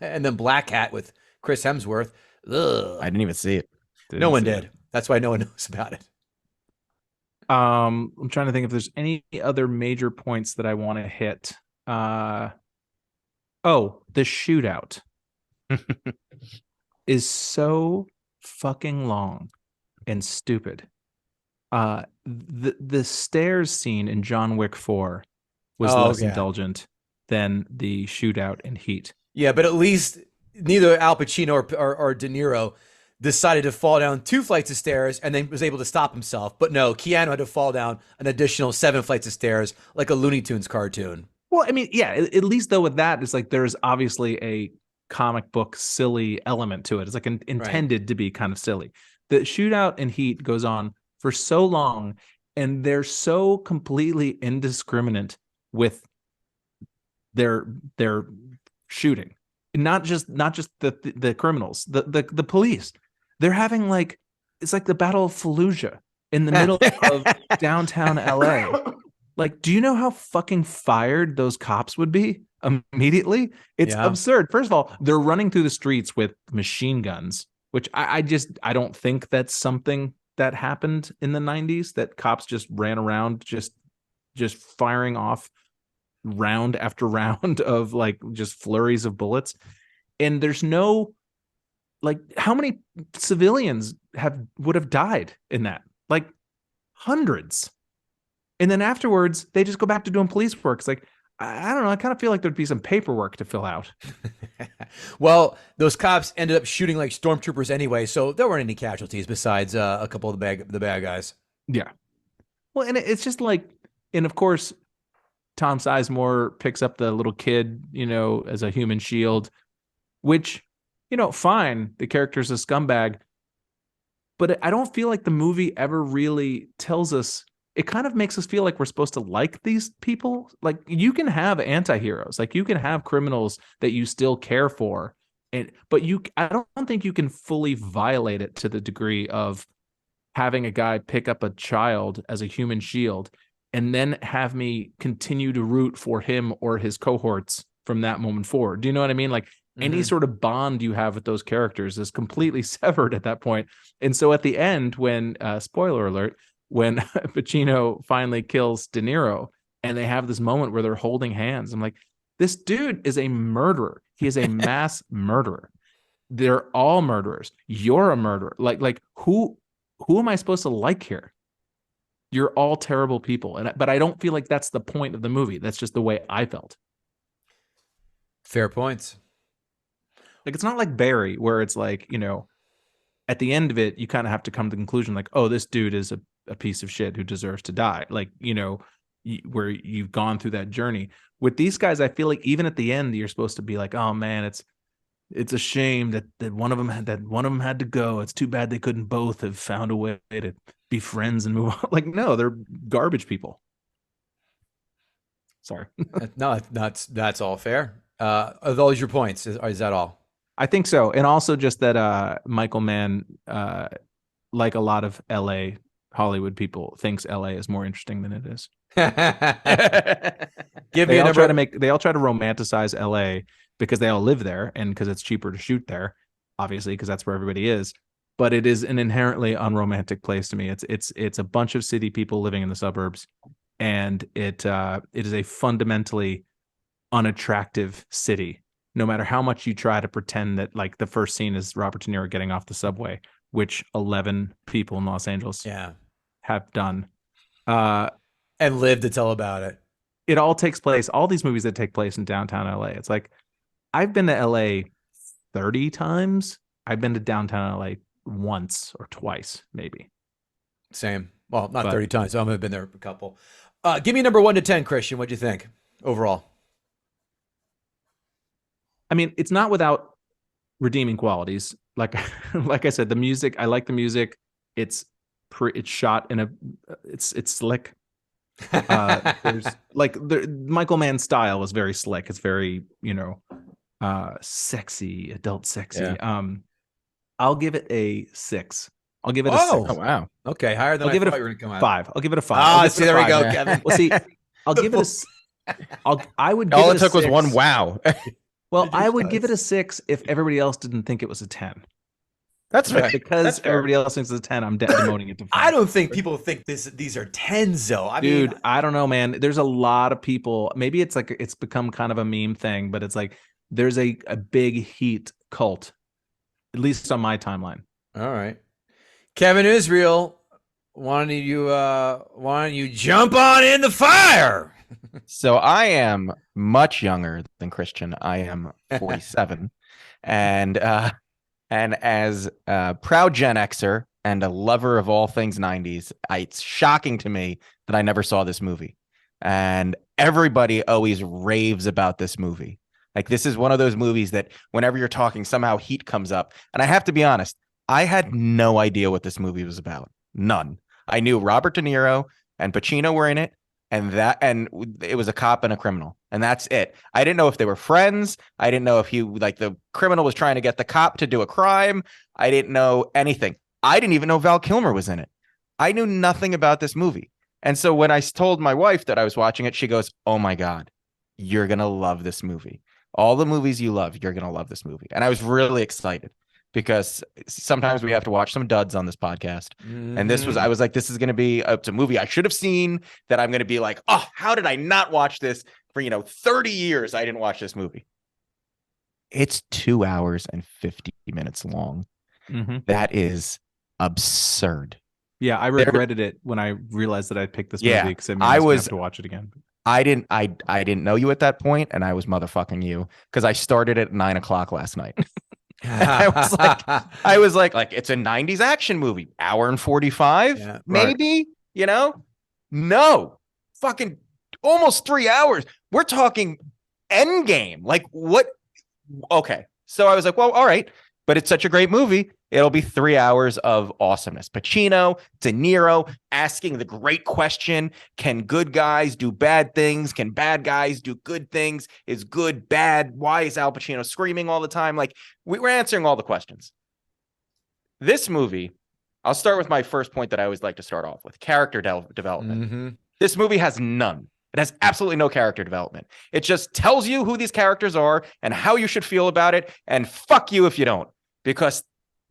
and then Black Hat with Chris Hemsworth. Ugh. I didn't even see it. No one did. That's why no one knows about it. I'm trying to think if there's any other major points that I want to hit. The shootout is fucking long and stupid. The stairs scene in John Wick 4 was less indulgent than the shootout in Heat. Yeah, but at least neither Al Pacino or De Niro decided to fall down 2 flights of stairs and then was able to stop himself. But no, Keanu had to fall down an additional 7 flights of stairs like a Looney Tunes cartoon. Well, I mean, yeah, at least though with that, it's like there's obviously a comic book silly element to it. It's like intended to be kind of silly. The shootout in Heat goes on for so long, and they're so completely indiscriminate with their shooting. Not just the criminals, the police. They're having it's like the Battle of Fallujah in the middle of downtown LA. Like, do you know how fucking fired those cops would be immediately? It's absurd. First of all, they're running through the streets with machine guns, which I don't think that's something that happened in the 90s, that cops just ran around just firing off round after round of just flurries of bullets. And there's no, how many civilians would have died in that? Hundreds. And then afterwards, they just go back to doing police work. It's I don't know. I kind of feel like there'd be some paperwork to fill out. Well, those cops ended up shooting like stormtroopers anyway, so there weren't any casualties besides a couple of the bad guys. Yeah. Well, and it's just and of course, Tom Sizemore picks up the little kid, as a human shield, which, fine. The character's a scumbag. But I don't feel like the movie ever really tells us. It kind of makes us feel like we're supposed to like these people. You can have anti-heroes, you can have criminals that you still care for, but I don't think you can fully violate it to the degree of having a guy pick up a child as a human shield and then have me continue to root for him or his cohorts from that moment forward. Do you know what I mean? Any sort of bond you have with those characters is completely severed at that point. And so at the end, when spoiler alert, when Pacino finally kills De Niro and they have this moment where they're holding hands, I'm like, this dude is a murderer. He is a mass murderer. They're all murderers. You're a murderer. Who am I supposed to like here? You're all terrible people. But I don't feel like that's the point of the movie. That's just the way I felt. Fair points. It's not like Barry, where it's at the end of it, you kind of have to come to the conclusion oh, this dude is a piece of shit who deserves to die. Where you've gone through that journey. With these guys, I feel like even at the end, you're supposed to be oh man, it's a shame that one of them had to go. It's too bad they couldn't both have found a way to be friends and move on. No, they're garbage people. Sorry. No, that's all fair. Are those your points? Is that all? I think so. And also just that Michael Mann, like a lot of LA Hollywood people, thinks LA is more interesting than it is. They all try to romanticize LA because they all live there and because it's cheaper to shoot there, obviously, because that's where everybody is. But it is an inherently unromantic place to me. It's a bunch of city people living in the suburbs, and it is a fundamentally unattractive city. No matter how much you try to pretend that, like, the first scene is Robert De Niro getting off the subway, which 11 people in Los Angeles have done, and lived to tell about it. It all takes place. All these movies that take place in downtown LA. It's like, I've been to LA 30 times. I've been to downtown LA once or twice, maybe. Same. Well, not 30 times. So I've been there a couple. Give me number 1 to 10, Christian. What'd you think overall? I mean, it's not without redeeming qualities. Like I said, the music. I like the music. It's shot in it's slick. There's like Michael Mann's style was very slick. It's very, sexy, adult sexy. Yeah. I'll give it a 6. I'll give it a 6. Oh wow. Okay, higher than I'll give it a you were gonna come out. 5. I'll give it a 5. Ah, see, there we go, Kevin. Well, see, I'll give it a. I would. All give it took was one wow. Well, I would give it a 6 if everybody else didn't think it was a 10. That's fair. Because That's fair. everybody else thinks it's a 10. I'm demoting it to 5. I don't think people think these are 10s though. I mean, I don't know, man. There's a lot of people. Maybe it's like it's become kind of a meme thing, but it's like there's a big Heat cult, at least on my timeline. All right, Kevin Israel, why don't you jump on in the fire? So I am much younger than Christian. I am 47, and as a proud Gen Xer and a lover of all things 90s, it's shocking to me that I never saw this movie. And everybody always raves about this movie. Like, this is one of those movies that whenever you're talking, somehow Heat comes up. And I have to be honest, I had no idea what this movie was about. None. I knew Robert De Niro and Pacino were in it, and it was a cop and a criminal, and that's it. I didn't know if they were friends. I didn't know if the criminal was trying to get the cop to do a crime. I didn't know anything. I didn't even know Val Kilmer was in it. I knew nothing about this movie. And so when I told my wife that I was watching it, she goes, "Oh my God, you're going to love this movie. All the movies you love, you're going to love this movie." And I was really excited, because sometimes we have to watch some duds on this podcast. And I was like, this is going to be it's a movie I should have seen, that I'm going to be like, oh, how did I not watch this for, 30 years? I didn't watch this movie. It's 2 hours and 50 minutes long. Mm-hmm. That is absurd. Yeah. I regretted it when I realized that I picked this movie, because I was have to watch it again. I didn't know you at that point, and I was motherfucking you, because I started at 9:00 last night. I was like, it's a 90s action movie, hour and 45, maybe, no, fucking almost 3 hours. We're talking Endgame. Like, what? Okay. So I was like, well, all right, but it's such a great movie. It'll be 3 hours of awesomeness. Pacino, De Niro asking the great question: can good guys do bad things? Can bad guys do good things? Is good bad? Why is Al Pacino screaming all the time? Like, we were answering all the questions. This movie, I'll start with my first point that I always like to start off with: character development. Mm-hmm. This movie has none. It has absolutely no character development. It just tells you who these characters are and how you should feel about it. And fuck you if you don't. Because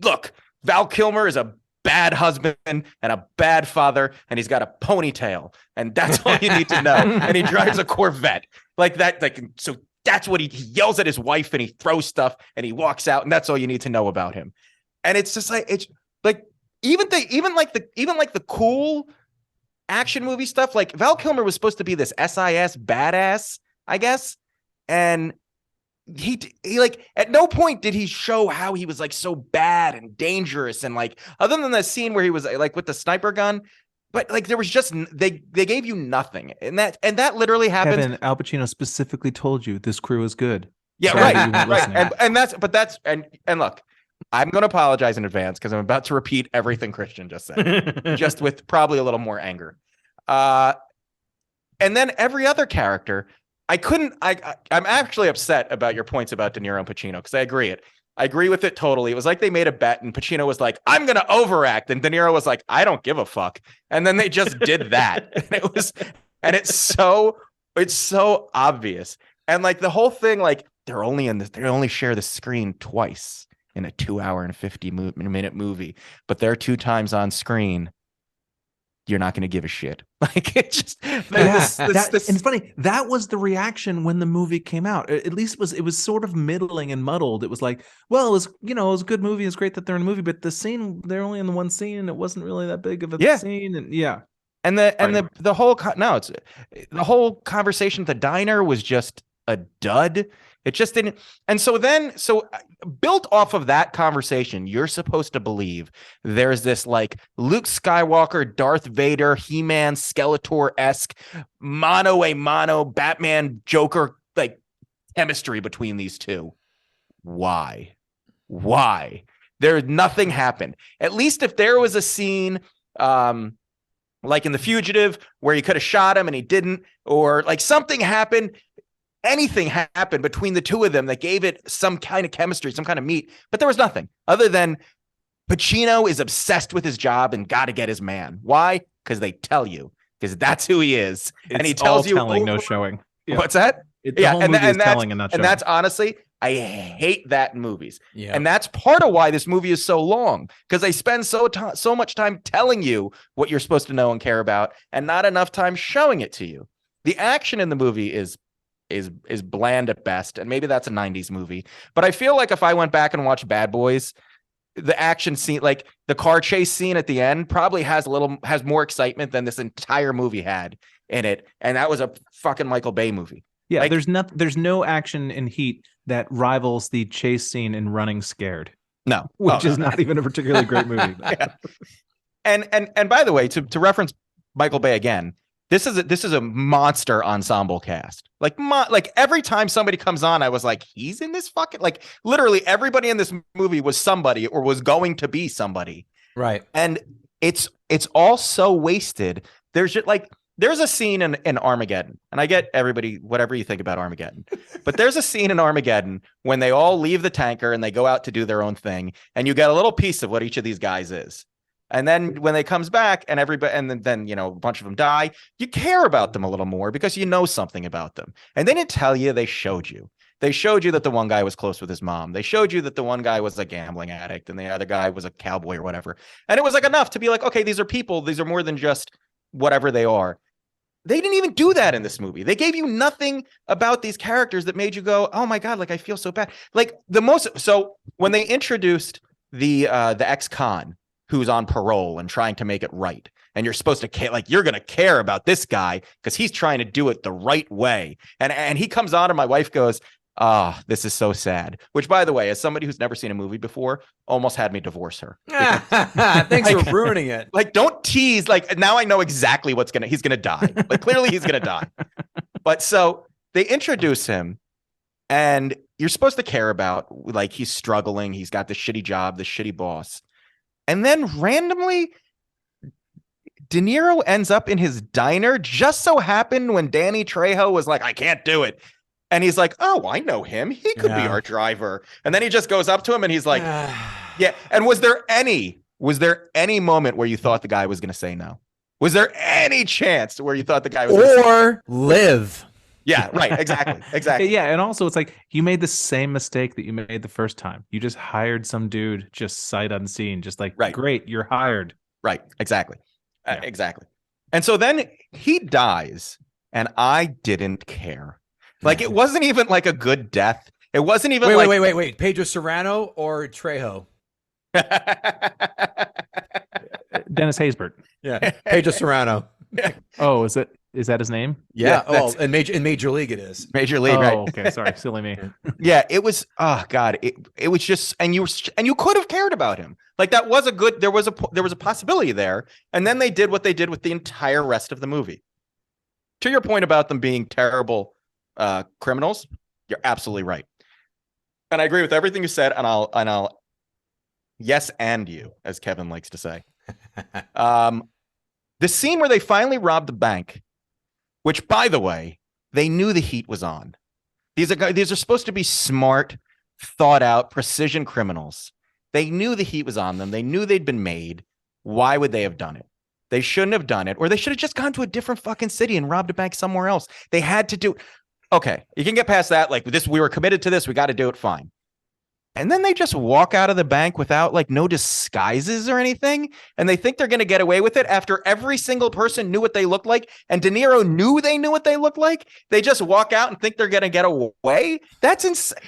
look, Val Kilmer is a bad husband and a bad father, and he's got a ponytail, and that's all you need to know. And he drives a Corvette like that. So that's what he yells at his wife, and he throws stuff, and he walks out, and that's all you need to know about him. And it's just like, it's like even the cool action movie stuff. Like, Val Kilmer was supposed to be this SIS badass, I guess, and he like, at no point did he show how he was like so bad and dangerous, and like, other than the scene where he was like with the sniper gun, but like there was just they gave you nothing, and that literally happens. Kevin, Al Pacino specifically told you this crew is good. Yeah, right. And look, I'm going to apologize in advance, because I'm about to repeat everything Christian just said, just with probably a little more anger. And then every other character, I'm actually upset about your points about De Niro and Pacino, because I agree with it totally. It was like they made a bet, and Pacino was like, I'm going to overact, and De Niro was like, I don't give a fuck. And then they just did that. And it's so obvious. And like the whole thing, like they only share the screen twice in a 2 hour and 50-minute movie, but they're 2 times on screen. You're not going to give a shit. Like, it just, And it's funny. That was the reaction when the movie came out. At least it was sort of middling and muddled. It was like, well, it was a good movie. It's great that they're in a movie, but the scene, they're only in the one scene, and it wasn't really that big of a scene. And the whole conversation at the diner was just a dud. It just didn't. And so built off of that conversation, you're supposed to believe there's this like Luke Skywalker, Darth Vader, He-Man, Skeletor-esque mano a mano Batman Joker like chemistry between these two. Why? Nothing happened. At least if there was a scene like in The Fugitive where he could have shot him and he didn't, or like something happened. Anything happened between the two of them that gave it some kind of chemistry, some kind of meat, but there was nothing other than Pacino is obsessed with his job and got to get his man. Why? Because they tell you, because that's who he is. It's and he tells you telling, no showing. Yeah. What's that? The whole movie is telling and not showing. And that's honestly, I hate that in movies. Yeah. And that's part of why this movie is so long, because they spend so much time telling you what you're supposed to know and care about and not enough time showing it to you. The action in the movie is bland at best, and maybe that's a 90s movie, but I feel like if I went back and watched Bad Boys, the action scene, like the car chase scene at the end, probably has more excitement than this entire movie had in it, and that was a fucking Michael Bay movie. Yeah, like, there's no action in Heat that rivals the chase scene in Running Scared. No, which is not even a particularly great movie. Yeah. And by the way, to reference Michael Bay again, this is a monster ensemble cast. Like every time somebody comes on, I was like, he's in this fucking, like literally everybody in this movie was somebody or was going to be somebody. Right. And it's all so wasted. There's a scene in Armageddon, and I get everybody, whatever you think about Armageddon, but there's a scene in Armageddon when they all leave the tanker and they go out to do their own thing, and you get a little piece of what each of these guys is. And then when they comes back and everybody, and then a bunch of them die, you care about them a little more because you know something about them. And they didn't tell you, they showed you. They showed you that the one guy was close with his mom. They showed you that the one guy was a gambling addict and the other guy was a cowboy or whatever. And it was like enough to be like, okay, these are people. These are more than just whatever they are. They didn't even do that in this movie. They gave you nothing about these characters that made you go, oh my God, like I feel so bad. Like so when they introduced the ex-con who's on parole and trying to make it right, and you're supposed to care, like you're going to care about this guy because he's trying to do it the right way. And he comes on and my wife goes, this is so sad. Which, by the way, as somebody who's never seen a movie before, almost had me divorce her. Thanks for ruining it. Like, don't tease. Like, now I know exactly he's gonna die. Like, clearly he's gonna die. But so they introduce him, and you're supposed to care about, like, he's struggling. He's got this shitty job, this shitty boss. And then randomly, De Niro ends up in his diner. Just so happened when Danny Trejo was like, I can't do it. And he's like, oh, I know him. He could be our driver. And then he just goes up to him and he's like, yeah. And was there any moment where you thought the guy was going to say no? Was there any chance where you thought the guy was going to say no? Live? Yeah, right. Exactly. Yeah. And also it's like you made the same mistake that you made the first time. You just hired some dude just sight unseen, just like, great, you're hired. Right. Exactly. Exactly. And so then he dies and I didn't care. Like, it wasn't even like a good death. It wasn't even wait. Pedro Serrano or Trejo? Dennis Haysbert. Yeah. Pedro Serrano. Oh, is that his name? Yeah. In Major League it is. Major League, right? Okay, sorry, silly me. Yeah, it was. Oh God, it was just, and you could have cared about him. Like, that was there was a possibility there, and then they did what they did with the entire rest of the movie. To your point about them being terrible criminals, you're absolutely right, and I agree with everything you said. And I'll yes and you, as Kevin likes to say. The scene where they finally robbed the bank, which, by the way, they knew the heat was on. These are supposed to be smart, thought out, precision criminals. They knew the heat was on them. They knew they'd been made. Why would they have done it? They shouldn't have done it, or they should have just gone to a different fucking city and robbed a bank somewhere else. They had to do. okay, you can get past that. Like this, we were committed to this. We got to do it. Fine. And then they just walk out of the bank without like no disguises or anything. And they think they're going to get away with it after every single person knew what they looked like. And De Niro knew they knew what they looked like. They just walk out and think they're going to get away. That's insane.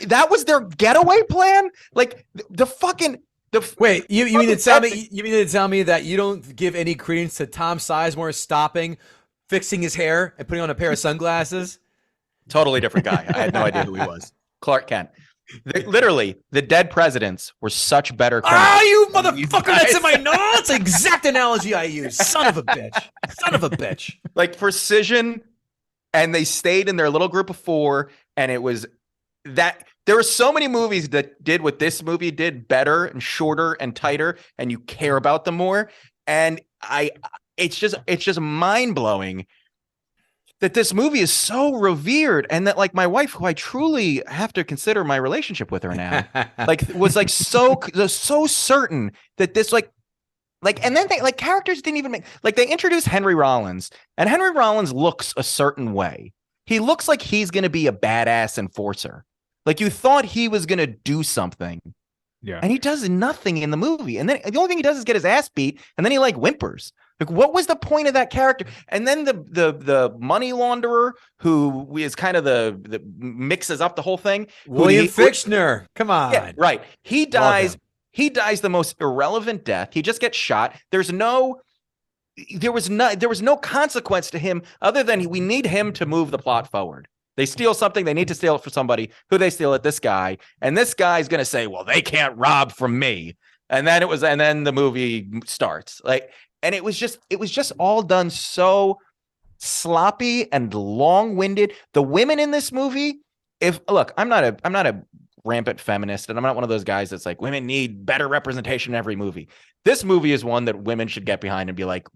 That was their getaway plan. Like the fucking. Wait, you mean to tell me? You mean to tell me that you don't give any credence to Tom Sizemore stopping, fixing his hair, and putting on a pair of sunglasses? Totally different guy. I had no idea who he was. Clark Kent. Literally, the dead presidents were such better criminals. Oh, you motherfucker! That's in my notes. That's the exact analogy I use. Son of a bitch. Son of a bitch. Like precision, and they stayed in their little group of 4, and it was that. There were so many movies that did what this movie did better and shorter and tighter, and you care about them more. And it's just mind blowing that this movie is so revered, and that like my wife, who I truly have to consider my relationship with her now, like was like so certain that this like, and then they like characters didn't even make, like they introduced Henry Rollins, and Henry Rollins looks a certain way. He looks like he's going to be a badass enforcer. Like you thought he was going to do something. Yeah. And he does nothing in the movie. And then the only thing he does is get his ass beat, and then he like whimpers. Like, what was the point of that character? And then the money launderer, who is kind of the mixes up the whole thing. William Fichtner. Come on. Yeah, right. He dies. He dies the most irrelevant death. He just gets shot. There was no consequence to him other than we need him to move the plot forward. They steal something. They need to steal it for somebody. Who they steal it? This guy. And this guy's going to say, well, they can't rob from me. And then the movie starts. Like, and it was just all done so sloppy and long-winded. The women in this movie, I'm not a rampant feminist, and I'm not one of those guys that's like, women need better representation in every movie. This movie is one that women should get behind and be like,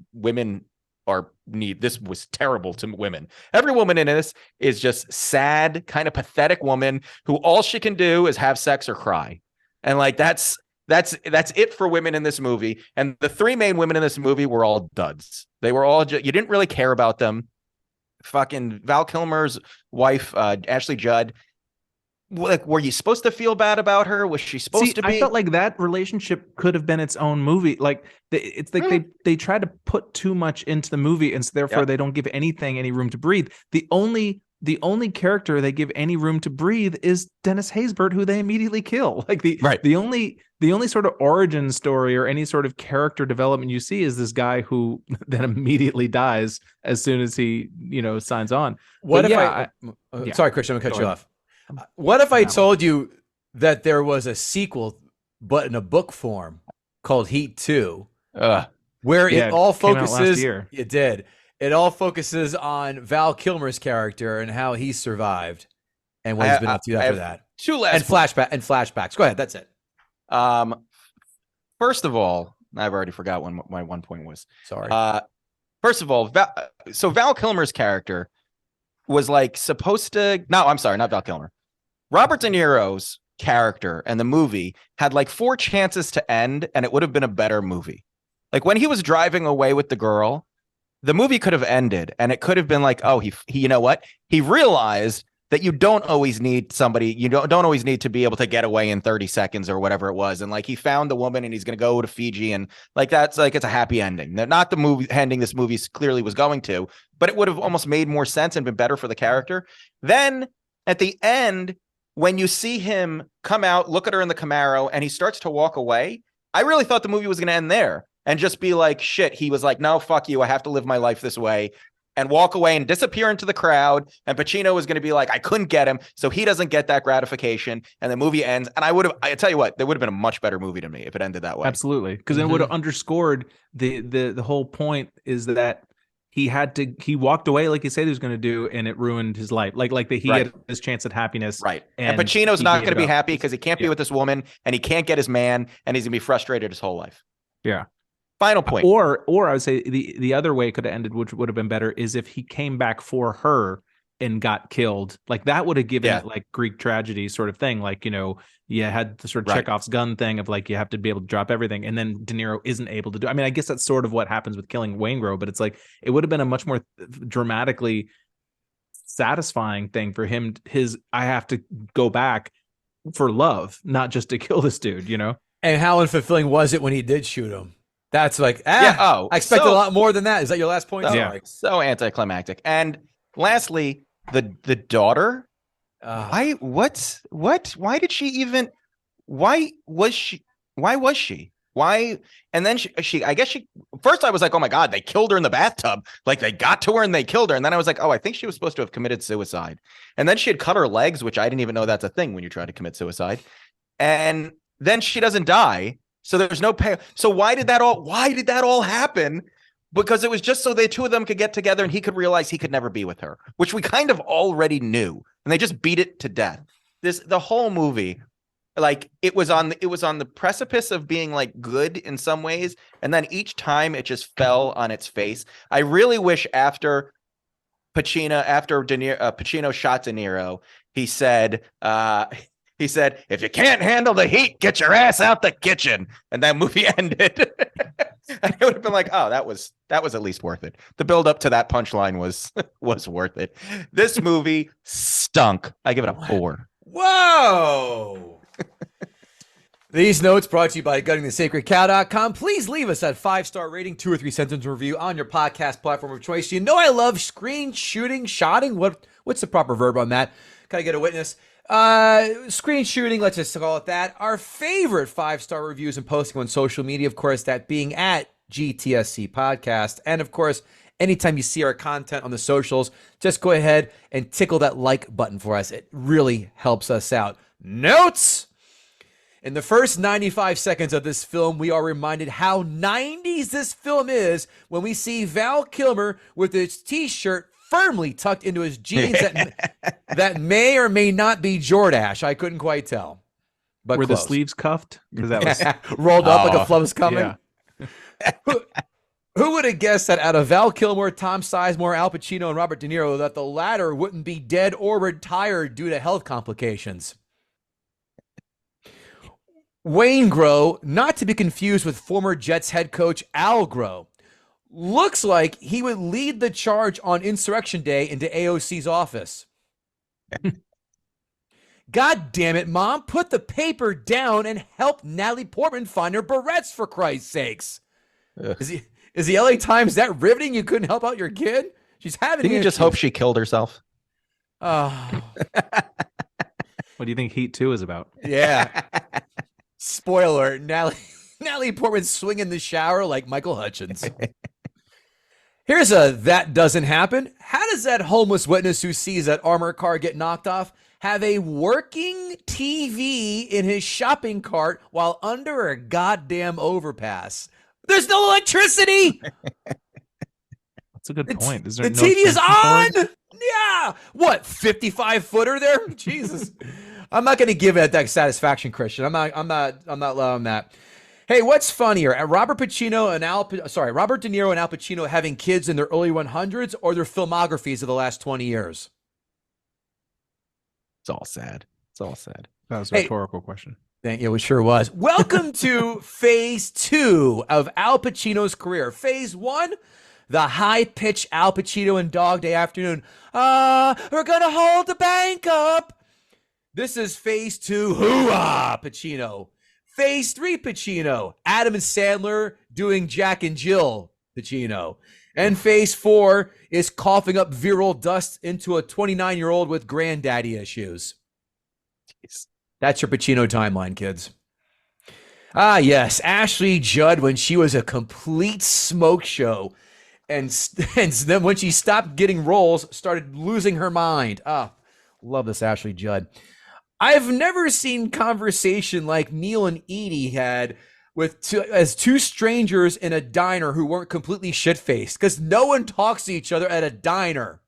this was terrible to women. Every woman in this is just sad, kind of pathetic woman who all she can do is have sex or cry. And like, that's it for women in this movie. And the 3 main women in this movie were all duds. They were all, you didn't really care about them. Fucking Val Kilmer's wife, Ashley Judd. Like, were you supposed to feel bad about her? Was she supposed to be? I felt like that relationship could have been its own movie. Like it's like they try to put too much into the movie, and so therefore they don't give anything any room to breathe. The only character they give any room to breathe is Dennis Haysbert, who they immediately kill. Like the only sort of origin story or any sort of character development you see is this guy who then immediately dies as soon as he signs on. Sorry, Christian, I'm gonna cut you off. What if I told you that there was a sequel, but in a book form, called Heat 2, where it all focuses? It did. It all focuses on Val Kilmer's character and how he survived, and what he's been up to after that. 2 last and flashbacks. Go ahead. That's it. First of all, I've already forgot what my one point was. Sorry. First of all, Val Kilmer's character was like supposed to. No, I'm sorry, not Val Kilmer. Robert De Niro's character and the movie had like 4 chances to end, and it would have been a better movie. Like when he was driving away with the girl, the movie could have ended, and it could have been like, oh, he you know what? He realized that you don't always need somebody. You don't always need to be able to get away in 30 seconds or whatever it was. And like he found the woman, and he's going to go to Fiji, and like that's like it's a happy ending. Not the movie ending this movie clearly was going to, but it would have almost made more sense and been better for the character. Then at the end, when you see him come out, look at her in the Camaro, and he starts to walk away, I really thought the movie was going to end there and just be like, shit. He was like, no, fuck you. I have to live my life this way, and walk away and disappear into the crowd. And Pacino was going to be like, I couldn't get him, so he doesn't get that gratification. And the movie ends. And I tell you what, there would have been a much better movie to me if it ended that way. Absolutely. Because it would have underscored the whole point is that he walked away like he said he was going to do, and it ruined his life. He had his chance at happiness. Right. And Pacino's not going to be happy because he can't be with this woman, and he can't get his man, and he's going to be frustrated his whole life. Yeah. Final point. Or I would say the other way it could have ended, which would have been better, is if he came back for her and got killed. Like that would have given it like Greek tragedy sort of thing. Like, you had the sort of Chekhov's gun thing of like, you have to be able to drop everything. And then De Niro isn't able to do. I mean, I guess that's sort of what happens with killing Waingro, but it's like, it would have been a much more dramatically satisfying thing for him. I have to go back for love, not just to kill this dude, you know? And how unfulfilling was it when he did shoot him? That's like, oh, I expected a lot more than that. Is that your last point? So anticlimactic. And lastly, the daughter. Why did she even? Why was she? Why? And then I guess first I was like, oh my God, they killed her in the bathtub. Like they got to her and they killed her. And then I was like, oh, I think she was supposed to have committed suicide. And then she had cut her legs, which I didn't even know that's a thing when you try to commit suicide. And then she doesn't die. So there's no pay. So why did that all happen? Because it was just so the two of them could get together and he could realize he could never be with her, which we kind of already knew. And they just beat it to death. The whole movie, like it was on the precipice of being like good in some ways, and then each time it just fell on its face. I really wish after Pacino shot De Niro, he said, if you can't handle the heat, get your ass out the kitchen. And that movie ended. And it would have been like, oh, that was at least worth it. The build up to that punchline was worth it. This movie stunk. I give it a 4. Whoa. These notes brought to you by GuttingTheSacredCow.com. Please leave us that 5-star rating, 2 or 3 sentence review on your podcast platform of choice. You know I love shotting. What's the proper verb on that? Can I get a witness? Screen shooting, let's just call it that. Our favorite 5-star reviews and posting on social media, of course, that being at GTSC Podcast. And of course, anytime you see our content on the socials, just go ahead and tickle that like button for us. It really helps us out. Notes! In the first 95 seconds of this film, we are reminded how 90s this film is when we see Val Kilmer with his t-shirt firmly tucked into his jeans that may or may not be Jordache. I couldn't quite tell. But were close. The sleeves cuffed? Because that was rolled up like a flow was coming. Yeah. Who would have guessed that out of Val Kilmer, Tom Sizemore, Al Pacino, and Robert De Niro, that the latter wouldn't be dead or retired due to health complications? Wayne Grow, not to be confused with former Jets head coach Al Grow, looks like he would lead the charge on Insurrection Day into AOC's office. God damn it, Mom. Put the paper down and help Natalie Portman find her barrettes, for Christ's sakes. Is the LA Times that riveting you couldn't help out your kid? She's having Didn't you just hope she killed herself? Oh. What do you think Heat 2 is about? Yeah. Spoiler, Natalie Portman swinging the shower like Michael Hutchins. Here's a that doesn't happen. How does that homeless witness who sees that armored car get knocked off have a working TV in his shopping cart while under a goddamn overpass? There's no electricity. That's a good point. Is the there no TV is on? board? Yeah. What, 55-footer there? Jesus. I'm not going to give it that satisfaction, Christian. I'm not allowing that. Hey, what's funnier? Robert De Niro and Al Pacino having kids in their early 100s or their filmographies of the last 20 years? It's all sad. That was a rhetorical question. Thank you. It sure was. Welcome to phase 2 of Al Pacino's career. Phase 1, the high-pitched Al Pacino and Dog Day Afternoon. We're going to hold the bank up. This is phase 2, hoo-ah, Pacino. Phase 3, Pacino. Adam and Sandler doing Jack and Jill, Pacino. And phase 4 is coughing up viral dust into a 29-year-old with granddaddy issues. Jeez. That's your Pacino timeline, kids. Ah, yes. Ashley Judd when she was a complete smoke show. And then when she stopped getting roles, started losing her mind. Ah, love this Ashley Judd. I've never seen conversation like Neil and Edie had with two strangers in a diner who weren't completely shit-faced, because no one talks to each other at a diner.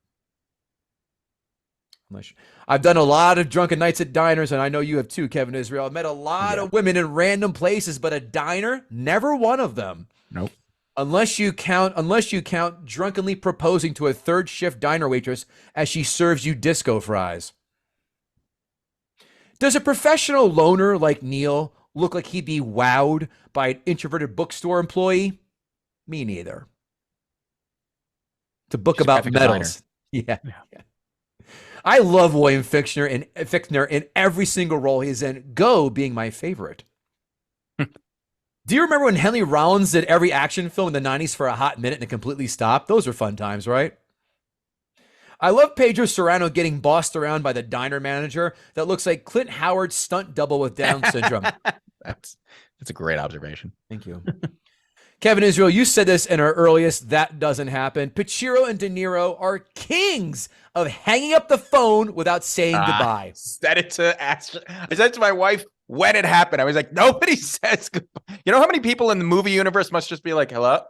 I've done a lot of drunken nights at diners, and I know you have too, Kevin Israel. I've met a lot of women in random places, but a diner, never one of them. Nope. Unless you count drunkenly proposing to a third shift diner waitress as she serves you disco fries. Does a professional loner like Neil look like he'd be wowed by an introverted bookstore employee? Me neither. It's a book about metals. Yeah. I love William Fichtner in every single role he's in, Go being my favorite. Do you remember when Henry Rollins did every action film in the 90s for a hot minute and it completely stopped? Those were fun times, right? I love Pedro Serrano getting bossed around by the diner manager that looks like Clint Howard's stunt double with Down syndrome. That's a great observation. Thank you. Kevin Israel, you said this in our earliest That Doesn't Happen. Pacino and De Niro are kings of hanging up the phone without saying goodbye. I said it to my wife when it happened. I was like, nobody says goodbye. You know how many people in the movie universe must just be like, hello?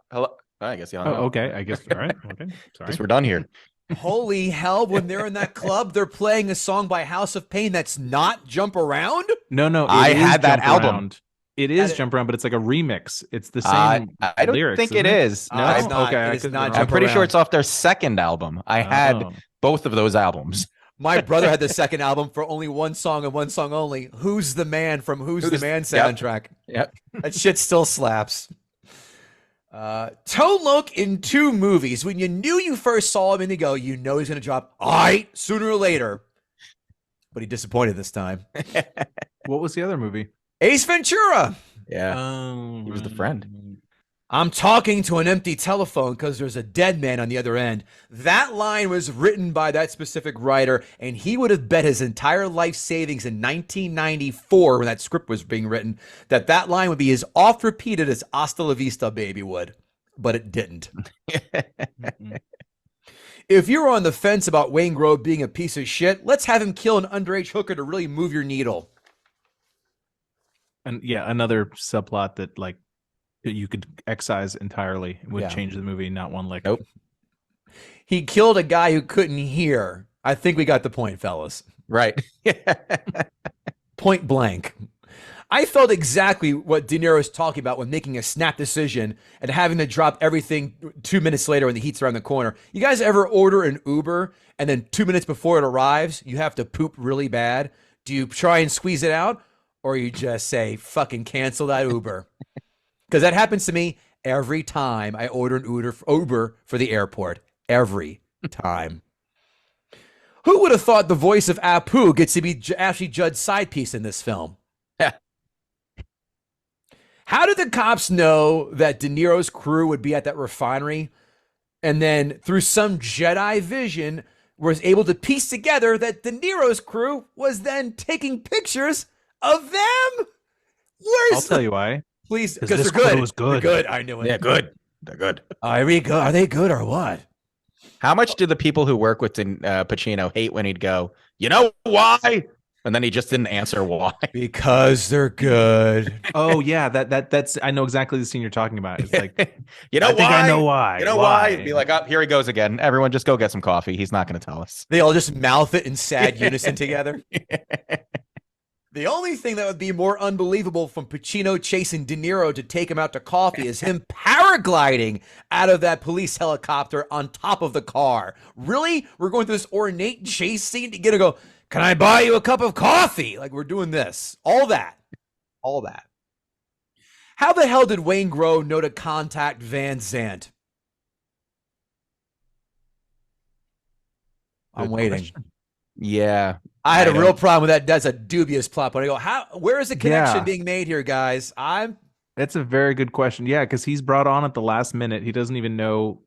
I guess you don't know. Okay. I guess. All right. Okay. Sorry. Guess we're done here. Holy hell, when they're in that club, they're playing a song by House of Pain that's not Jump Around? No. I had that album. It is Jump Around, but it's like a remix. It's the same I don't lyrics, think it is. No, it's not. Okay, It is not I'm Jump pretty sure Around. it's off their second album. I had both of those albums. My brother had the second album for only one song and one song only. Who's the Man from Who's the Man soundtrack. Yep. That shit still slaps. Tone Loc in 2 movies. When you knew you first saw him and you go, you know he's going to drop, all right, sooner or later. But he disappointed this time. What was the other movie? Ace Ventura. Yeah. He was the friend. I'm talking to an empty telephone because there's a dead man on the other end. That line was written by that specific writer, and he would have bet his entire life savings in 1994 when that script was being written that line would be as oft repeated as Hasta la Vista, baby would. But it didn't. If you're on the fence about Wayne Grove being a piece of shit, let's have him kill an underage hooker to really move your needle. And yeah, another subplot that like you could excise entirely would change the movie, not one lick. Nope. He killed a guy who couldn't hear. I think we got the point, fellas. Right. Point blank. I felt exactly what De Niro is talking about when making a snap decision and having to drop everything 2 minutes later when the heat's around the corner. You guys ever order an Uber and then 2 minutes before it arrives, you have to poop really bad? Do you try and squeeze it out, or you just say, fucking cancel that Uber? Because that happens to me every time I order an Uber for the airport. Every time. Who would have thought the voice of Apu gets to be Ashley Judd's side piece in this film? Yeah. How did the cops know that De Niro's crew would be at that refinery, and then through some Jedi vision was able to piece together that De Niro's crew was then taking pictures of them? I'll tell you why. Please, because they're good. Was good. They're good. I knew it. Yeah, good. They're good. Are they good or what? How much do the people who work with Pacino hate when he'd go, you know why? And then he just didn't answer why. Because they're good. Oh yeah, that's I know exactly the scene you're talking about. It's like, you know, I think I know why. You know why? It'd be like, oh, here he goes again. Everyone, just go get some coffee. He's not going to tell us. They all just mouth it in sad unison together. The only thing that would be more unbelievable from Pacino chasing De Niro to take him out to coffee is him paragliding out of that police helicopter on top of the car. Really? We're going through this ornate chase scene to get to go, can I buy you a cup of coffee? Like, we're doing this. All that. How the hell did Wayne Grove know to contact Van Zandt? I'm waiting. Yeah. I had a real problem with that. That's a dubious plot. But I go, where is the connection being made here, guys? That's a very good question. Yeah, because he's brought on at the last minute. He doesn't even know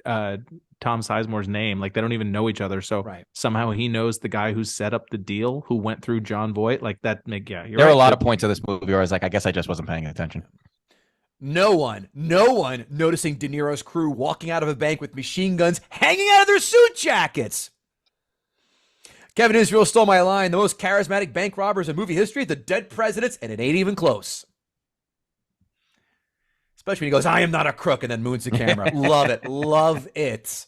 Tom Sizemore's name. Like, they don't even know each other. So somehow he knows the guy who set up the deal, who went through John Voight. Like that. There are a lot of points of this movie where I was like, I guess I just wasn't paying attention. No one noticing De Niro's crew walking out of a bank with machine guns hanging out of their suit jackets. Kevin Israel stole my line. The most charismatic bank robbers in movie history, the dead presidents, and it ain't even close. Especially when he goes, I am not a crook, and then moons the camera. Love it. Love it.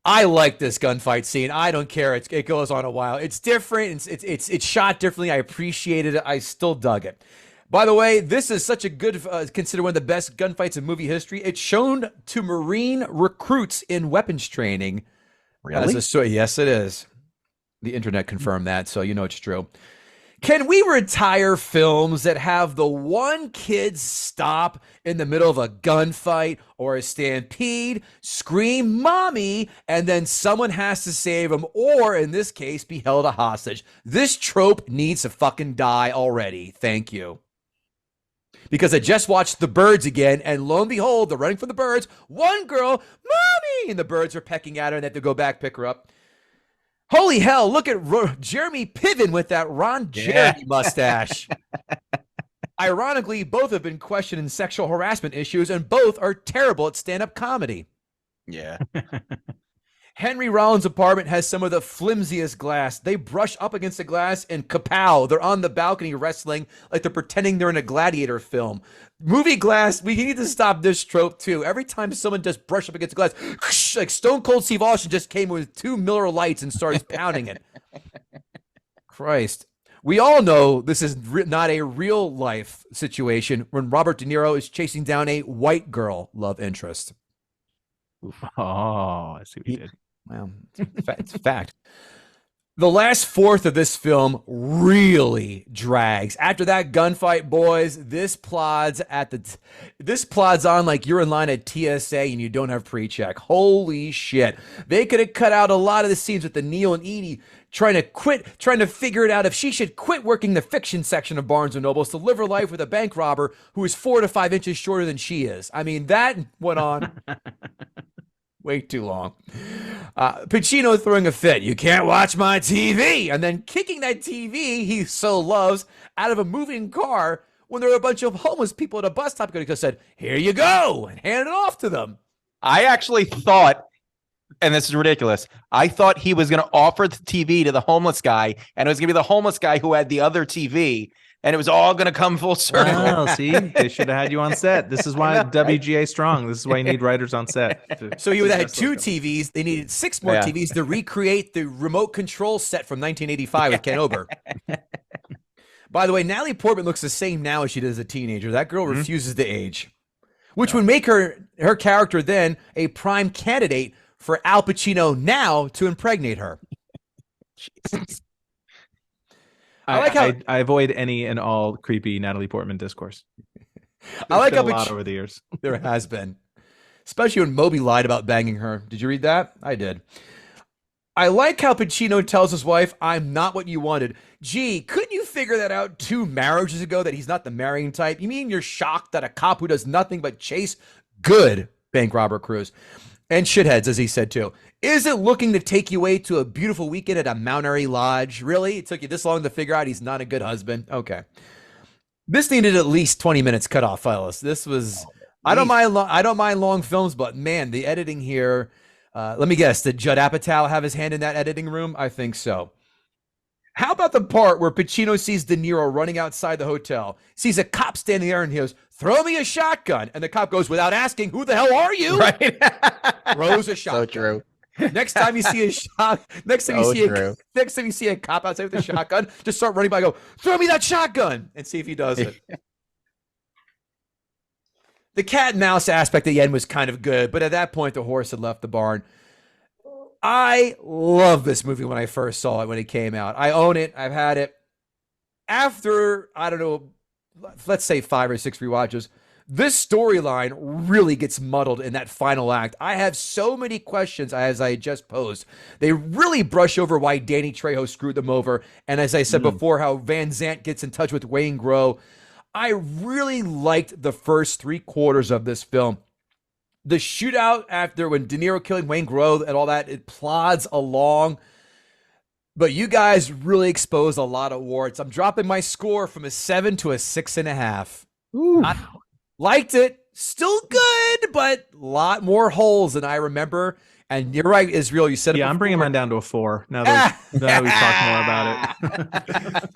I like this gunfight scene. I don't care. It goes on a while. It's different. It's shot differently. I appreciated it. I still dug it. By the way, this is such a good, considered one of the best gunfights in movie history. It's shown to Marine recruits in weapons training. Really? Yes, it is. The internet confirmed that, so you know it's true. Can we retire films that have the one kid stop in the middle of a gunfight or a stampede, scream mommy, and then someone has to save him, or in this case, be held a hostage? This trope needs to fucking die already. Thank you. Because I just watched The Birds again, and lo and behold, they're running from the birds. One girl, mommy, and the birds are pecking at her, and they have to go back, pick her up. Holy hell, look at Jeremy Piven with that Ron Jeremy mustache. Ironically, both have been questioned in sexual harassment issues, and both are terrible at stand-up comedy. Yeah. Henry Rollins' apartment has some of the flimsiest glass. They brush up against the glass and kapow, they're on the balcony wrestling like they're pretending they're in a gladiator film. Movie glass, we need to stop this trope too. Every time someone just brush up against the glass, like Stone Cold Steve Austin just came with 2 Miller Lights and started pounding it. Christ. We all know this is not a real life situation when Robert De Niro is chasing down a white girl love interest. Oh, I see what you did. Well, it's a fact. The last fourth of this film really drags. After that gunfight, boys, this plods on like you're in line at TSA and you don't have pre-check. Holy shit. They could have cut out a lot of the scenes with the Neil and Edie trying to figure it out if she should quit working the fiction section of Barnes & Nobles to live her life with a bank robber who is 4 to 5 inches shorter than she is. I mean, that went on way too long. Pacino throwing a fit. You can't watch my TV. And then kicking that TV he so loves out of a moving car when there are a bunch of homeless people at a bus stop who said, here you go, and handed it off to them. I actually thought, and this is ridiculous, I thought he was going to offer the TV to the homeless guy, and it was going to be the homeless guy who had the other TV, and it was all going to come full circle. Wow, see, they should have had you on set. This is why WGA strong. This is why you need writers on set. So you would have had 2 TVs. They needed 6 more TVs to recreate the remote control set from 1985 with Ken Ober. By the way, Natalie Portman looks the same now as she did as a teenager. That girl refuses to age, which would make her character then a prime candidate for Al Pacino now to impregnate her. Jesus. I avoid any and all creepy Natalie Portman discourse. I like how a lot over the years. There has been, especially when Moby lied about banging her. Did you read that? I did. I like how Pacino tells his wife, "I'm not what you wanted." Gee, couldn't you figure that out 2 marriages ago that he's not the marrying type? You mean you're shocked that a cop who does nothing but chase good bank robber crews and shitheads, as he said too, isn't looking to take you away to a beautiful weekend at a Mount Airy lodge? Really? It took you this long to figure out he's not a good husband? Okay. This needed at least 20 minutes cut off, fellas. This was, I don't mind long films, but man, the editing here, let me guess, did Judd Apatow have his hand in that editing room? I think so. How about the part where Pacino sees De Niro running outside the hotel, sees a cop standing there and he goes, "Throw me a shotgun." And the cop goes, without asking, "Who the hell are you?" Right. Throws a shotgun. So true. Next time you see next time you see a cop outside with a shotgun, just start running by and go, "Throw me that shotgun," and see if he does it. The cat and mouse aspect at the end was kind of good, but at that point the horse had left the barn. I love this movie when I first saw it when it came out. I own it. I've had it. After, I don't know, let's say 5 or 6 rewatches, this storyline really gets muddled in that final act. I have so many questions as I just posed. They really brush over why Danny Trejo screwed them over. And as I said before, how Van Zant gets in touch with Wayne Grow. I really liked the first 3/4 of this film. The shootout after when De Niro killing Wayne Grow and all that, it plods along. But you guys really exposed a lot of warts. I'm dropping my score from a 7 to a 6.5. I liked it. Still good, but a lot more holes than I remember. And you're right, Israel. You said it before. I'm bringing mine down to a 4. Now that we've talked more about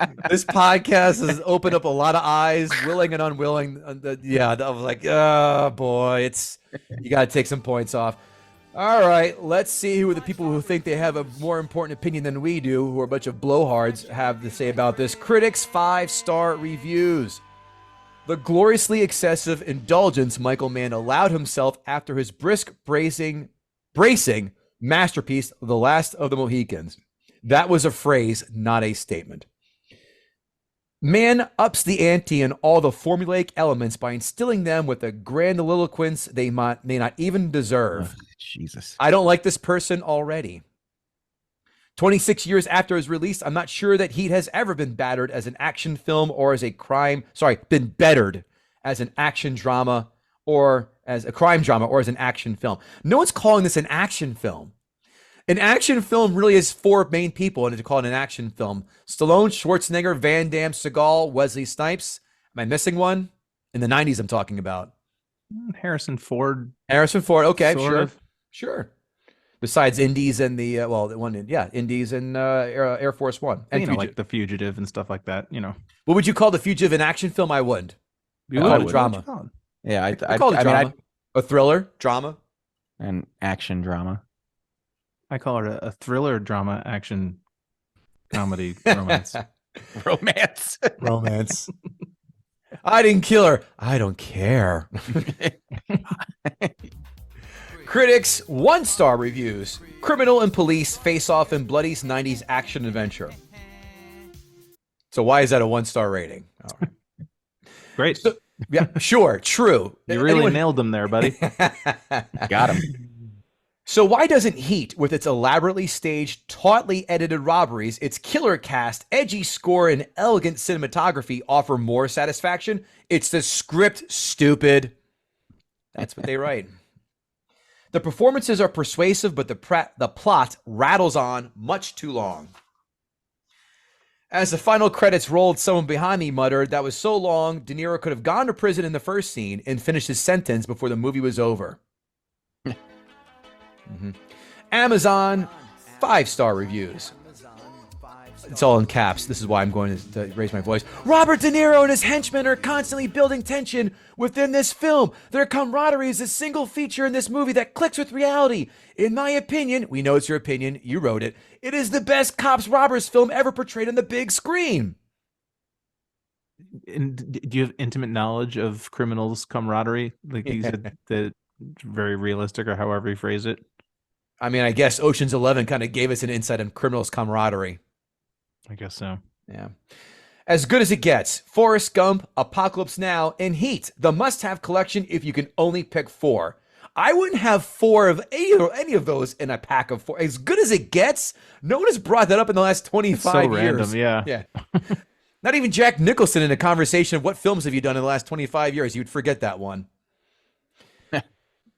it. This podcast has opened up a lot of eyes, willing and unwilling. Yeah, I was like, oh boy, you got to take some points off. All right, let's see who the people who think they have a more important opinion than we do, who are a bunch of blowhards, have to say about this. Critics 5-star reviews. The gloriously excessive indulgence Michael Mann allowed himself after his brisk bracing masterpiece, The Last of the Mohicans. That was a phrase, not a statement. Man ups the ante in all the formulaic elements by instilling them with a grandiloquence they may not even deserve. Ugh, Jesus. I don't like this person already. 26 years after his release, I'm not sure that Heat has ever been battered as an action film or as a crime, been bettered as an action drama or as a crime drama or as an action film. No one's calling this an action film. An action film really is four main people, and to call it an action film: Stallone, Schwarzenegger, Van Damme, Seagal, Wesley Snipes. Am I missing one? In the 90s, I'm talking about. Harrison Ford. Harrison Ford. Okay, Sort sure. of. Sure. Besides Indies and the, Indies and Air Force One. And Like The Fugitive and stuff like that, What would you call The Fugitive an action film? I wouldn't. You call it would. drama. What'd you call it? Yeah, I call it drama. A thriller, drama. an action drama. I call it a thriller, drama, action, comedy, romance. Romance. Romance. I didn't kill her. I don't care. Critics, 1-star reviews. Criminal and police face off in Bloody's 90s action adventure. So why is that a 1-star rating? All right. Great. So, yeah, sure, true. You really nailed them there, buddy. Got him. So why doesn't Heat, with its elaborately staged, tautly edited robberies, its killer cast, edgy score, and elegant cinematography offer more satisfaction? It's the script, stupid. That's what they write. The performances are persuasive, but the plot rattles on much too long. As the final credits rolled, someone behind me muttered, "That was so long, De Niro could have gone to prison in the first scene and finished his sentence before the movie was over." Amazon, 5-star reviews. It's all in caps. This is why I'm going to raise my voice. Robert De Niro and his henchmen are constantly building tension within this film. Their camaraderie is a single feature in this movie that clicks with reality. In my opinion, we know it's your opinion, you wrote it, it is the best cops robbers film ever portrayed on the big screen. And do you have intimate knowledge of criminals' camaraderie? Like you said, that very realistic, or however you phrase it. I mean, I guess Ocean's 11 kind of gave us an insight on criminals' camaraderie. I guess so. Yeah. As good as it gets. Forrest Gump, Apocalypse Now, and Heat. The must-have collection if you can only pick 4. I wouldn't have 4 of any of those in a pack of 4. As good as it gets? No one has brought that up in the last 25 years. Random, yeah. Yeah. Not even Jack Nicholson in a conversation of what films have you done in the last 25 years. You'd forget that one.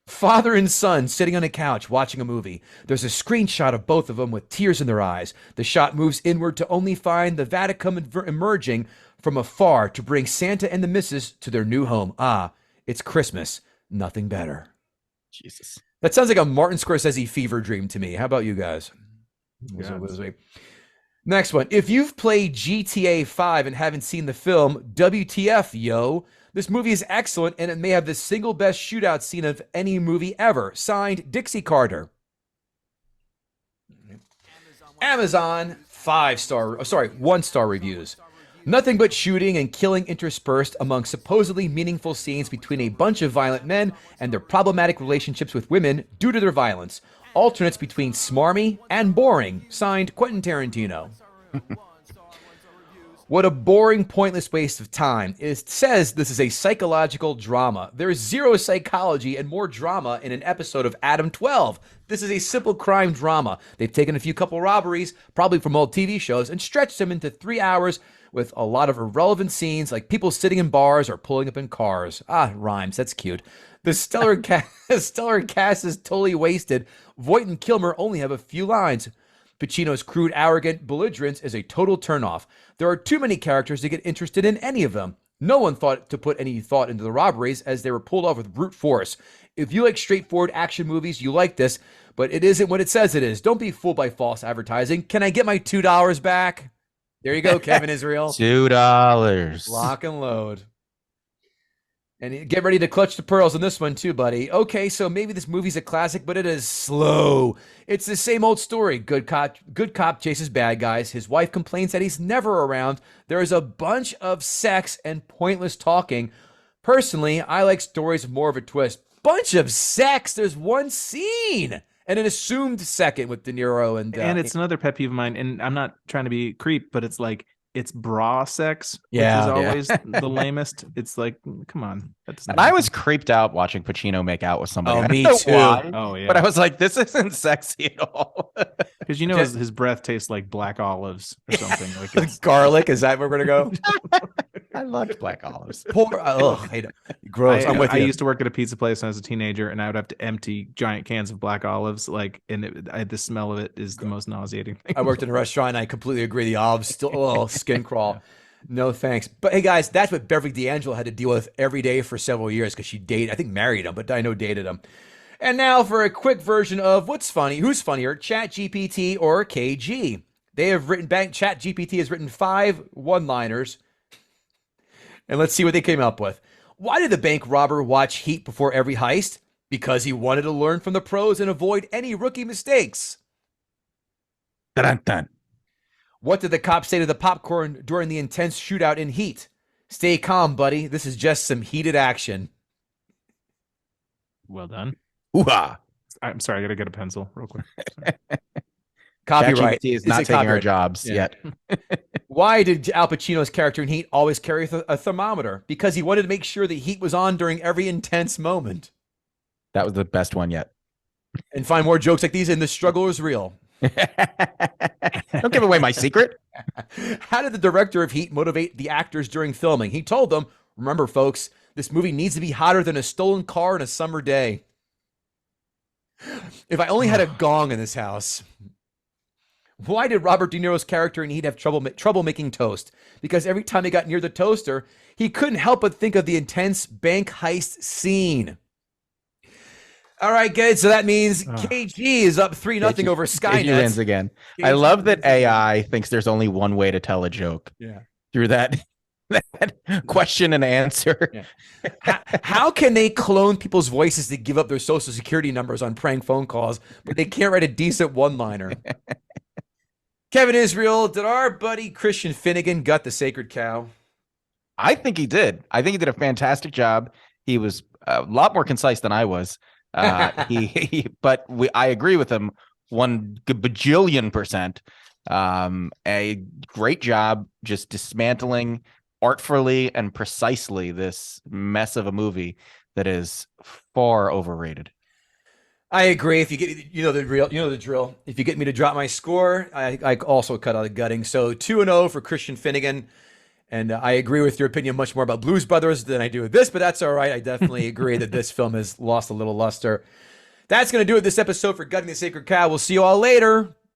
Father and son sitting on a couch watching a movie. There's a screenshot of both of them with tears in their eyes. The shot moves inward to only find the Vatican emerging from afar to bring Santa and the missus to their new home. Ah, it's Christmas. Nothing better. Jesus. That sounds like a Martin Scorsese fever dream to me. How about you guys? Next one. If you've played GTA 5 and haven't seen the film, WTF, yo. This movie is excellent, and it may have the single best shootout scene of any movie ever. Signed, Dixie Carter. Amazon, 1-star reviews. Nothing but shooting and killing interspersed among supposedly meaningful scenes between a bunch of violent men and their problematic relationships with women due to their violence. Alternates between smarmy and boring. Signed, Quentin Tarantino. What a boring, pointless waste of time. It says this is a psychological drama. There's zero psychology and more drama in an episode of Adam 12. This is a simple crime drama. They've taken a few couple robberies, probably from old TV shows, and stretched them into 3 hours with a lot of irrelevant scenes like people sitting in bars or pulling up in cars. Ah, rhymes. That's cute. The stellar cast is totally wasted. Voight and Kilmer only have a few lines. Pacino's crude, arrogant belligerence is a total turnoff. There are too many characters to get interested in any of them. No one thought to put any thought into the robberies as they were pulled off with brute force. If you like straightforward action movies, you like this, but it isn't what it says it is. Don't be fooled by false advertising. Can I get my $2 back? There you go, Kevin Israel. $2. Lock and load. And get ready to clutch the pearls on this one too, buddy. Okay, so maybe this movie's a classic, but it is slow. It's the same old story. Good cop chases bad guys. His wife complains that he's never around. There is a bunch of sex and pointless talking. Personally, I like stories with more of a twist. Bunch of sex. There's one scene and an assumed second with De Niro and it's another pet peeve of mine. And I'm not trying to be a creep, but it's like it's bra sex, Yeah. which is always the lamest. It's like, come on. That's And I was creeped out watching Pacino make out with somebody. Oh, I don't me know too. why, Oh yeah, but I was like, this isn't sexy at all. because you know his breath tastes like black olives or something. Like it's, Garlic, is that where we're gonna go? I loved black olives. Poor, ugh, hate it. Gross. I'm with I you. used to work at a pizza place when I was a teenager, and I would have to empty giant cans of black olives. Like, and the smell of it is the most nauseating thing. I worked in a restaurant, and I completely agree. The olives still, skin crawl. No thanks. But hey, guys, that's what Beverly D'Angelo had to deal with every day for several years because she dated, I think married him, but I know dated him. And now for a quick version of what's funny, who's funnier, ChatGPT or KG? They have written, ChatGPT has written 5 one-liners. And let's see what they came up with. Why did the bank robber watch Heat before every heist? Because he wanted to learn from the pros and avoid any rookie mistakes. Dun-dun-dun. What did the cop say to the popcorn during the intense shootout in Heat? Stay calm, buddy. This is just some heated action. Well done. Ooh-ah. I'm sorry, I gotta get a pencil real quick. Copyright. ChatGPT is not taking our copyright? jobs Yeah. yet. Why did Al Pacino's character in Heat always carry a thermometer? Because he wanted to make sure the heat was on during every intense moment. That was the best one yet. And find more jokes like these in The Struggle is Real. Don't give away my secret. How did the director of Heat motivate the actors during filming? He told them, remember, folks, this movie needs to be hotter than a stolen car on a summer day. If I only had a gong in this house. Why did Robert De Niro's character in Heat have trouble making toast? Because every time he got near the toaster, he couldn't help but think of the intense bank heist scene. All right, good. So that means KG is up 3-0 over KG wins Skynet. again. KG I love that wins again. AI thinks there's only one way to tell a joke. Yeah. Through that question and answer. Yeah. How can they clone people's voices to give up their social security numbers on prank phone calls, but they can't write a decent one-liner? Kevin Israel, did our buddy Christian Finnegan gut the sacred cow? I think he did. I think he did a fantastic job. He was a lot more concise than I was. But I agree with him 1 bajillion percent. A great job just dismantling artfully and precisely this mess of a movie that is far overrated. I agree. If you get, you know the drill. If you get me to drop my score, I also cut out the gutting. So 2-0 for Christian Finnegan. And I agree with your opinion much more about Blues Brothers than I do with this, but that's all right. I definitely agree that this film has lost a little luster. That's going to do it this episode for Gutting the Sacred Cow. We'll see you all later.